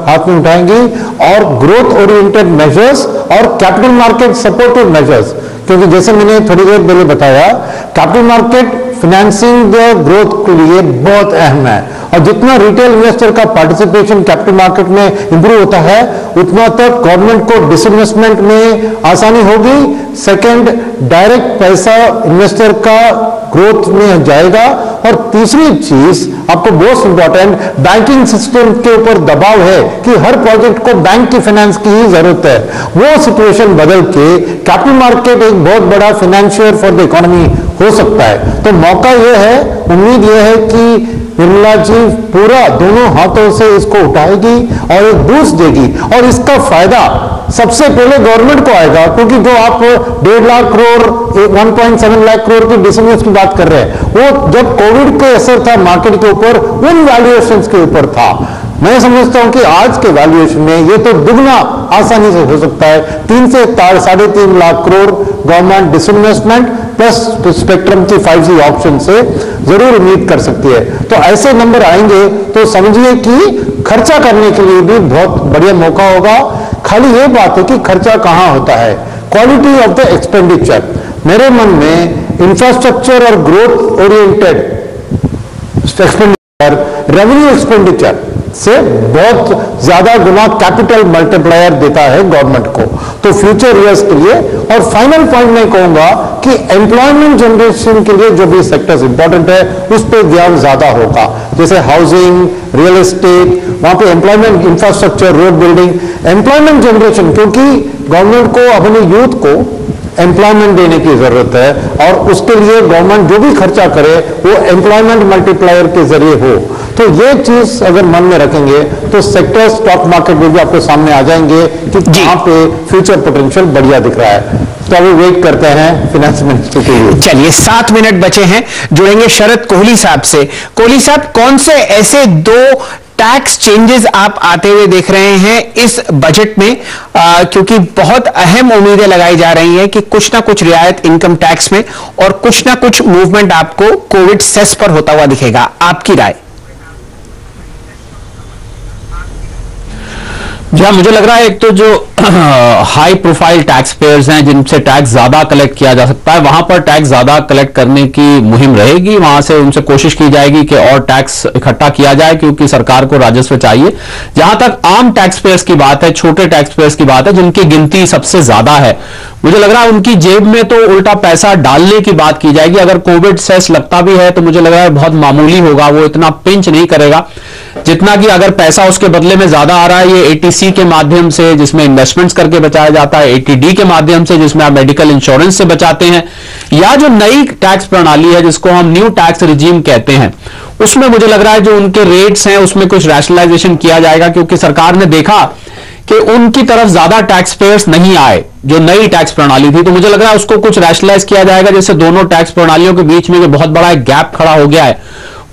हाथ में उठाएंगी, और ग्रोथ ओरिएंटेड मेजर्स और कैपिटल मार्केट सपोर्टिव मेजर्स, क्योंकि जैसे मैंने थोड़ी देर पहले बताया, capital market financing the growth के लिए बहुत अहम है, और जितना रिटेल इन्वेस्टर का पार्टिसिपेशन कैपिटल मार्केट में इंप्रूव होता है, उतना तक गवर्नमेंट को डिसइन्वेस्टमेंट में आसानी होगी। सेकंड, डायरेक्ट पैसा इन्वेस्टर का ग्रोथ में जाएगा, और तीसरी चीज आपको बहुत इंपॉर्टेंट, बैंकिंग सिस्टम के ऊपर दबाव है कि हर प्रोजेक्ट को बैंक की फाइनेंस की ही जरूरत है। वो सिचुएशन बदल के कैपिटल मार्केट एक बहुत बड़ा फाइनेंशियर फॉर द इकोनॉमी हो सकता है। तो मौका यह है, उम्मीद यह है कि निर्मला जी पूरा दोनों हाथों से इसको उठाएगी और एक बूस्ट देगी, और इसका फायदा सबसे पहले गवर्नमेंट को आएगा, क्योंकि जो आप 1.5 लाख करोड़ 1.7 लाख करोड़ की डिसइन्वेस्ट की बात कर रहे हैं, वो जब कोविड का असर था मार्केट के ऊपर, उन वैल्यूएशंस के ऊपर था। मैं समझता हूं कि आज के वैल्यूएशन में ये तो दुगना आसानी से हो सकता है। 3 से 3.5 lakh crore government disinvestment plus spectrum की 5G ऑप्शन से जरूर उम्मीद कर सकती है। तो ऐसे नंबर आएंगे तो समझिए कि खर्चा करने के लिए भी बहुत बढ़िया मौका होगा। खाली ये बात है कि खर्चा कहां होता है, क्वालिटी ऑफ द एक्सपेंडिचर। मेरे मन में इंफ्रास्ट्रक्चर और growth oriented expenditure, revenue expenditure से बहुत ज्यादा गुना कैपिटल मल्टीप्लायर देता है गवर्नमेंट को, तो फ्यूचर ईयर्स के लिए। और फाइनल पॉइंट मैं कहूंगा कि एम्प्लॉयमेंट जनरेशन के लिए जो भी सेक्टर्स इंपॉर्टेंट है उस पर ध्यान ज्यादा होगा, जैसे हाउसिंग, रियल एस्टेट, वहां पे employment, infrastructure, road building, employment generation, क्योंकि गवर्नमेंट को अपने यूथ को एम्प्लॉयमेंट देने की जरूरत है, और उसके लिए गवर्नमेंट जो भी खर्चा करे वो एम्प्लॉयमेंट मल्टीप्लायर के जरिए हो। तो ये चीज अगर मन में रखेंगे तो सेक्टर स्टॉक मार्केट में भी आपके सामने आ जाएंगे कि कहां पे फ्यूचर पोटेंशियल बढ़िया दिख रहा है। तो अभी वेट करते हैं फाइनेंस मिनिस्टर के लिए। चलिए 7 मिनट बचे हैं, जुड़ेंगे शरद कोहली साहब से। कोहली साहब, कौन से ऐसे 2 टैक्स चेंजेस आप आते हुए देख रहे हैं इस बजट में, क्योंकि बहुत अहम उम्मीदें लगाई जा रही हैं कि कुछ ना कुछ रियायत इनकम टैक्स में और कुछ ना कुछ मूवमेंट आपको कोविड सेस पर होता हुआ दिखेगा, आपकी राय? जी हाँ, मुझे लग रहा है एक तो जो हाई प्रोफाइल टैक्स पेयर्स हैं जिनसे टैक्स ज्यादा कलेक्ट किया जा सकता है, वहां पर टैक्स ज्यादा कलेक्ट करने की मुहिम रहेगी। वहां से उनसे कोशिश की जाएगी कि और टैक्स इकट्ठा किया जाए, क्योंकि सरकार को राजस्व चाहिए। जहां तक आम टैक्स पेयर्स की बात है, छोटे टैक्स पेयर्स की बात है, जिनकी गिनती सबसे ज्यादा है, मुझे लग रहा है उनकी जेब में तो उल्टा पैसा डालने की बात की जाएगी। अगर कोविड सेस लगता भी है तो मुझे लग रहा है बहुत मामूली होगा, वो इतना पिंच नहीं करेगा जितना कि अगर पैसा उसके बदले में ज्यादा आ रहा है ये एटीसी के माध्यम से, जिसमें इन्वेस्टमेंट्स करके बचाया जाता है, एटीडी के माध्यम से जिसमें आप मेडिकल इंश्योरेंस से बचाते हैं, या जो नई टैक्स प्रणाली है जिसको हम न्यू टैक्स रिजीम कहते हैं, उसमें मुझे लग रहा है जो उनके रेट्स हैं उसमें कुछ रैशनलाइजेशन किया जाएगा, क्योंकि सरकार ने देखा कि उनकी तरफ ज्यादा टैक्स पेयर्स नहीं आए जो नई टैक्स प्रणाली थी, तो मुझे लग रहा है उसको कुछ रैशनलाइज किया जाएगा, जैसे दोनों टैक्स प्रणालियों के बीच में जो बहुत बड़ा एक गैप खड़ा हो गया है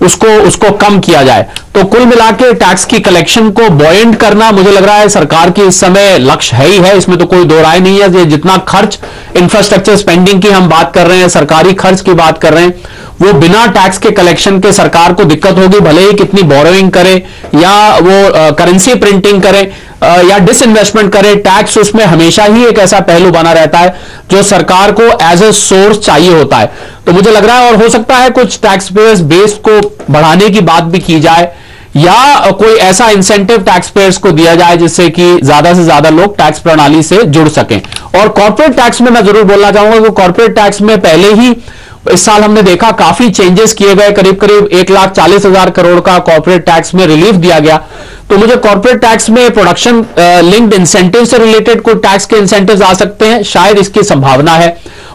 उसको कम किया जाए। तो कुल मिला के टैक्स की कलेक्शन को बॉयंट करना मुझे लग रहा है सरकार की इस समय लक्ष्य है ही है, इसमें तो कोई दो राय नहीं है। ये जितना खर्च इंफ्रास्ट्रक्चर स्पेंडिंग की हम बात कर रहे हैं, सरकारी खर्च की बात कर रहे हैं, वो बिना टैक्स के कलेक्शन के सरकार को दिक्कत होगी, भले ही कितनी बोरोइंग करे या वो करेंसी प्रिंटिंग करे या डिसइन्वेस्टमेंट करे, टैक्स उसमें हमेशा ही एक ऐसा पहलू बना रहता है जो सरकार को एज ए सोर्स चाहिए होता है। तो मुझे लग रहा है, और हो सकता है कुछ टैक्स पेयर्स बेस को बढ़ाने की बात भी की जाए या कोई ऐसा इंसेंटिव टैक्स पेयर्स को दिया जाए जिससे कि ज्यादा से ज्यादा लोग टैक्स प्रणाली से जुड़ सकें। और कॉर्पोरेट टैक्स में मैं जरूर बोलना चाहूंगा कि कॉर्पोरेट टैक्स में पहले ही इस साल हमने देखा काफी चेंजेस किए गए, करीब करीब 1,40,000 करोड़ का कॉर्पोरेट टैक्स में रिलीफ दिया गया। तो मुझे कॉर्पोरेट टैक्स में प्रोडक्शन लिंक्ड इंसेंटिव से रिलेटेड कोई टैक्स के इंसेंटिव्स आ सकते हैं, शायद इसकी संभावना है।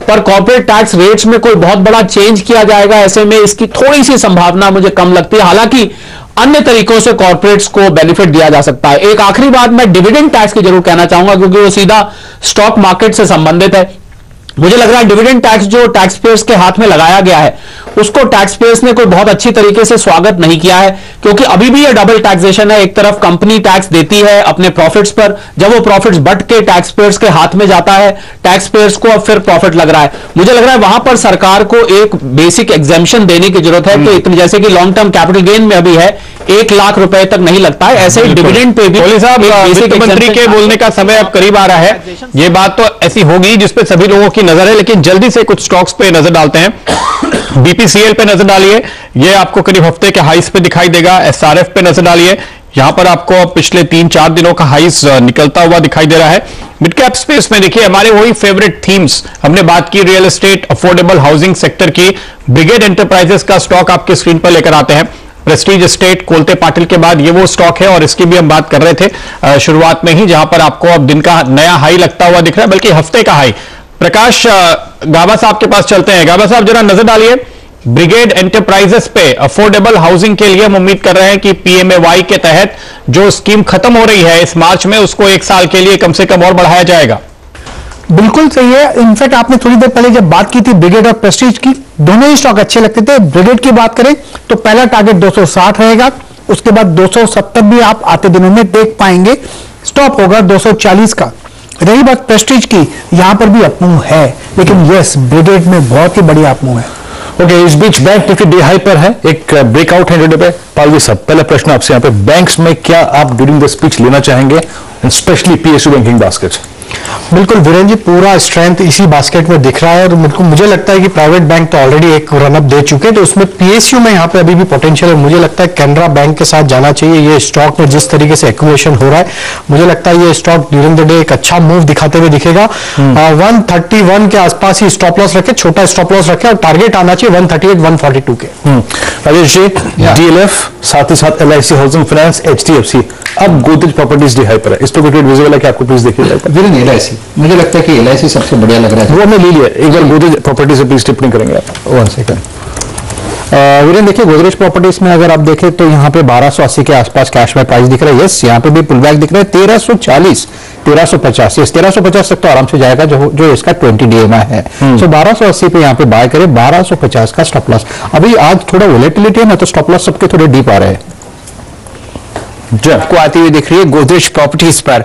पर कॉर्पोरेट टैक्स रेट्स में कोई बहुत बड़ा चेंज किया जाएगा, ऐसे में इसकी थोड़ी सी संभावना मुझे कम लगती है। हालांकि अन्य तरीकों से कॉर्पोरेट्स को बेनिफिट दिया जा सकता है। एक आखिरी बात मैं डिविडेंड टैक्स की जरूर कहना चाहूंगा, क्योंकि वो सीधा स्टॉक मार्केट से संबंधित है। मुझे लग रहा है डिविडेंड टैक्स जो टैक्स पेयर्स के हाथ में लगाया गया है, उसको टैक्स पेयर्स ने कोई बहुत अच्छी तरीके से स्वागत नहीं किया है, क्योंकि अभी भी ये डबल टैक्सेशन है। एक तरफ कंपनी टैक्स देती है अपने प्रॉफिट्स पर, जब वो प्रॉफिट्स बढ़ के टैक्स पेयर्स के हाथ में जाता है, टैक्स पेयर्स को अब फिर प्रॉफिट लग रहा है। मुझे लग रहा है वहां पर सरकार को एक बेसिक एग्जेम्पशन देने की जरूरत है कि इतने, जैसे कि लॉन्ग टर्म कैपिटल गेन में अभी है 1 लाख रुपए तक नहीं लगता है, ऐसे ही डिविडेंड पे भी। कोहली साहब, वित्त मंत्री के बोलने का समय अब करीब आ रहा है। ये बात तो ऐसी होगी जिसपे सभी लोगों की नजर है, लेकिन जल्दी से कुछ स्टॉक्स पे नजर डालते हैं। बीपीसीएल पे नजर डालिए, ये आपको करीब हफ्ते के हाईस पे दिखाई देगा। एसआरएफ पे नजर डालिए, यहां पर आपको पिछले 3-4 दिनों का हाईस निकलता हुआ दिखाई दे रहा है। मिड कैप स्पेस में देखिए हमारे वही फेवरेट थीम्स, हमने बात की real estate, affordable housing sector की। ब्रिगेड एंटरप्राइजेस का स्टॉक आपके स्क्रीन पर लेकर आते हैं। प्रेस्टीज एस्टेट, कोलते पाटिल के बाद ये वो स्टॉक है, और इसकी भी हम बात कर रहे थे शुरुआत में ही, जहां पर आपको अब दिन का नया हाई लगता हुआ दिख रहा है, बल्कि हफ्ते का हाई। प्रकाश गाबा साहब के पास चलते हैं। गाबा साहब जरा नजर डालिए ब्रिगेड एंटरप्राइजेस पे। अफोर्डेबल हाउसिंग के लिए हम उम्मीद कर रहे हैं कि पीएमएवाई के तहत जो स्कीम खत्म हो रही है इस मार्च में, उसको 1 साल के लिए कम से कम और बढ़ाया जाएगा। बिल्कुल सही है। इनफैक्ट आपने थोड़ी देर पहले जब बात की थी ब्रिगेड और प्रेस्टीज की, दोनों ही स्टॉक अच्छे लगते थे। ब्रिगेड की बात करें तो पहला टारगेट 260 रहेगा, उसके बाद 270 भी आप आते दिनों में देख पाएंगे, स्टॉप होगा 240 का। रही बात प्रेस्टीज की, यहां पर भी अपमूव है, लेकिन यस ब्रिगेड में बहुत ही बढ़िया अपमूव है। ओके, इस बीच बैंक निफ्टी डे हाई पर है, एक ब्रेकआउट है इंट्राडे पे। पालवी साहब, पहला प्रश्न आपसे यहाँ पे, बैंक्स में क्या आप ड्यूरिंग द स्पीच लेना चाहेंगे, स्पेशली पीएसयू बैंकिंग बास्केट? बिल्कुल वीरेन जी, पूरा स्ट्रेंथ इसी बास्केट में दिख रहा है, और मुझे लगता है कि प्राइवेट बैंक तो ऑलरेडी एक रनअप दे चुके हैं, तो उसमें पीएसयू में यहाँ पे अभी भी पोटेंशियल है। मुझे लगता है कैनरा बैंक के साथ जाना चाहिए। ये स्टॉक में जिस तरीके से एक्यूमुलेशन हो रहा है, मुझे लगता है ये स्टॉक ड्यूरिंग द डे एक अच्छा मूव दिखाते हुए दिखेगा। 131 के आसपास ही स्टॉप लॉस रखे, छोटा स्टॉप लॉस रखे, और टारगेट आना चाहिए 138, 142 के। राजेश जी, डीएलएफ, साथ ही साथ एलआईसी हाउसिंग फाइनेंस, एचडीएफसी, अब गोदरेज प्रॉपर्टीज डे हाई पर है, इस पर कोई विजिबल है कि आपको प्लीज देखिए जाएगा? एलआईसी, मुझे लगता है कि एलआईसी सबसे बढ़िया लग रहा है। वो हमने ले लिया, एक बार गोदरेज प्रॉपर्टी से प्लीज टिप्पणी करेंगे आप? 1 सेकंड। वीरेन देखिए, गोदरेज प्रॉपर्टीज में अगर आप देखें तो यहाँ पे 1280 के आसपास कैश में प्राइस दिख रहा है। यस, यहाँ पे भी पुल बैक दिख रहा है 1340, 1350, यस 1350 तक तो आराम से जाएगा, जो इसका 20 DMI है। सो 1280 पे यहाँ पे बाय करें, 1250 का स्टॉप लॉस। अभी आज थोड़ा वोलेटिलिटी है ना, तो स्टॉप लॉस सबके थोड़े डीप आ रहे हैं। आपको आती हुई दिख रही है गोदरेज प्रॉपर्टीज पर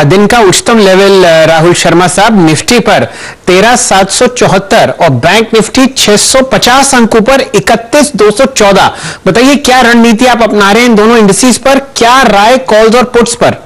दिन का उच्चतम लेवल राहुल शर्मा साहब, निफ्टी पर 13,774 और बैंक निफ्टी 650 अंकों पर 31,214। बताइए क्या रणनीति आप अपना रहे हैं इन दोनों इंडिसेस पर, क्या राय कॉल्स और पुट्स पर?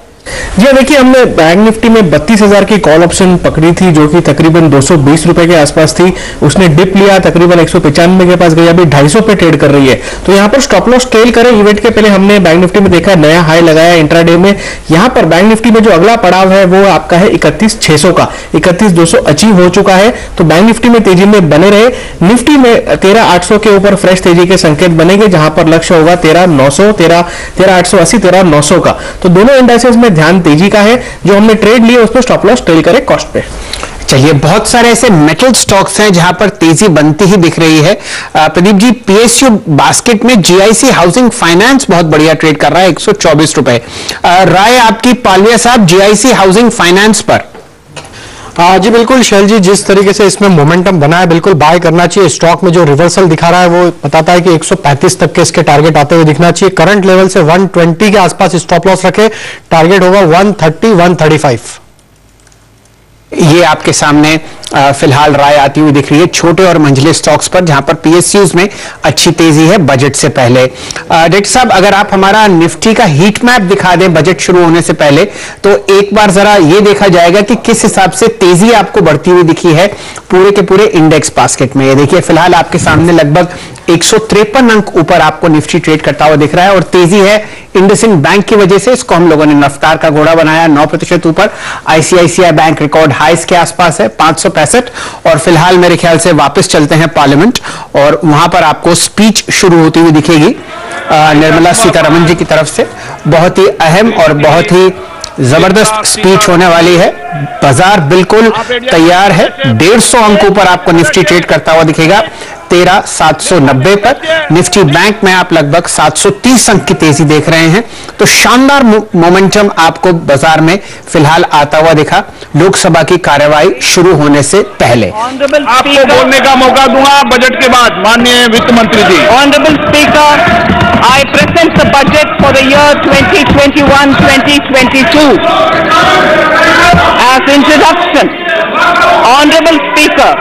जी देखिए, हमने बैंक निफ्टी में 32,000 की कॉल ऑप्शन पकड़ी थी, जो कि तकरीबन 220 रुपए के आसपास थी। उसने डिप लिया, तकरीबन 195 के पास गई, अभी 250 पे ट्रेड कर रही है। तो यहाँ पर स्टॉप लॉस ट्रेल करें। इवेंट के पहले हमने बैंक निफ्टी में देखा नया हाई लगाया इंट्राडे में। यहाँ पर बैंक निफ्टी में जो अगला पड़ाव है वो आपका है 31,600 का, 31,200 अचीव हो चुका है। तो बैंक निफ्टी में तेजी में बने रहे। निफ्टी में 13,800 के ऊपर फ्रेश तेजी के संकेत बनेंगे, जहां पर लक्ष्य होगा 13,900, 13,880, 13,900 का। तो दोनों इंडाइसेस में ध्यान तेजी का है। जो हमने ट्रेड लिए उस पर स्टॉप लॉस ट्रेल करें कॉस्ट पे। चलिए, बहुत सारे ऐसे मेटल स्टॉक्स हैं जहां पर तेजी बनती ही दिख रही है। प्रदीप जी, पीएसयू बास्केट में जीआईसी हाउसिंग फाइनेंस बहुत बढ़िया ट्रेड कर रहा है, 124 रुपए। राय आपकी पालविया साहब जीआईसी हाउसिंग फाइनेंस पर? जी बिल्कुल शैल जी, जिस तरीके से इसमें मोमेंटम बना है बिल्कुल बाय करना चाहिए। स्टॉक में जो रिवर्सल दिखा रहा है वो बताता है कि 135 तक के इसके टारगेट आते हुए दिखना चाहिए। करंट लेवल से 120 के आसपास स्टॉप लॉस रखे, टारगेट होगा 130, 135। ये आपके सामने फिलहाल राय आती हुई दिख रही है छोटे और मंझले स्टॉक्स पर, जहां पर पीएसयूज में अच्छी तेजी है बजट से पहले। डायरेक्टर साहब, अगर आप हमारा निफ्टी का हीट मैप दिखा दें बजट शुरू होने से पहले, तो एक बार जरा ये देखा जाएगा कि किस हिसाब से तेजी आपको बढ़ती हुई दिखी है पूरे के पूरे इंडेक्स बास्केट में। ये देखिए, फिलहाल आपके सामने लगभग 153 अंक ऊपर आपको निफ्टी ट्रेड करता हुआ दिख रहा है और तेजी है इंडसइंड बैंक की वजह से। इसको हम लोगों ने रफ्तार का घोड़ा बनाया, 9% ऊपर। आईसीआईसीआई बैंक रिकॉर्ड हाइस के आसपास है, 565। और फिलहाल मेरे ख्याल से वापस चलते हैं पार्लियामेंट और वहां पर आपको स्पीच शुरू होती हुई दिखेगी निर्मला सीतारमण जी की तरफ से। बहुत ही अहम और बहुत ही जबरदस्त स्पीच होने वाली है। बाजार बिल्कुल तैयार है। 150 अंकों पर आपको निफ्टी ट्रेड करता हुआ दिखेगा, 13,790 पर। निफ्टी बैंक में आप लगभग 730 अंक की तेजी देख रहे हैं। तो शानदार मोमेंटम आपको बाजार में फिलहाल आता हुआ दिखा लोकसभा की कार्यवाही शुरू होने से पहले। आपको बोलने का मौका दूंगा बजट के बाद, माननीय वित्त मंत्री ji. Honourable speaker, I present the budget for the year 2021-2022 as introduction. Honorable Speaker,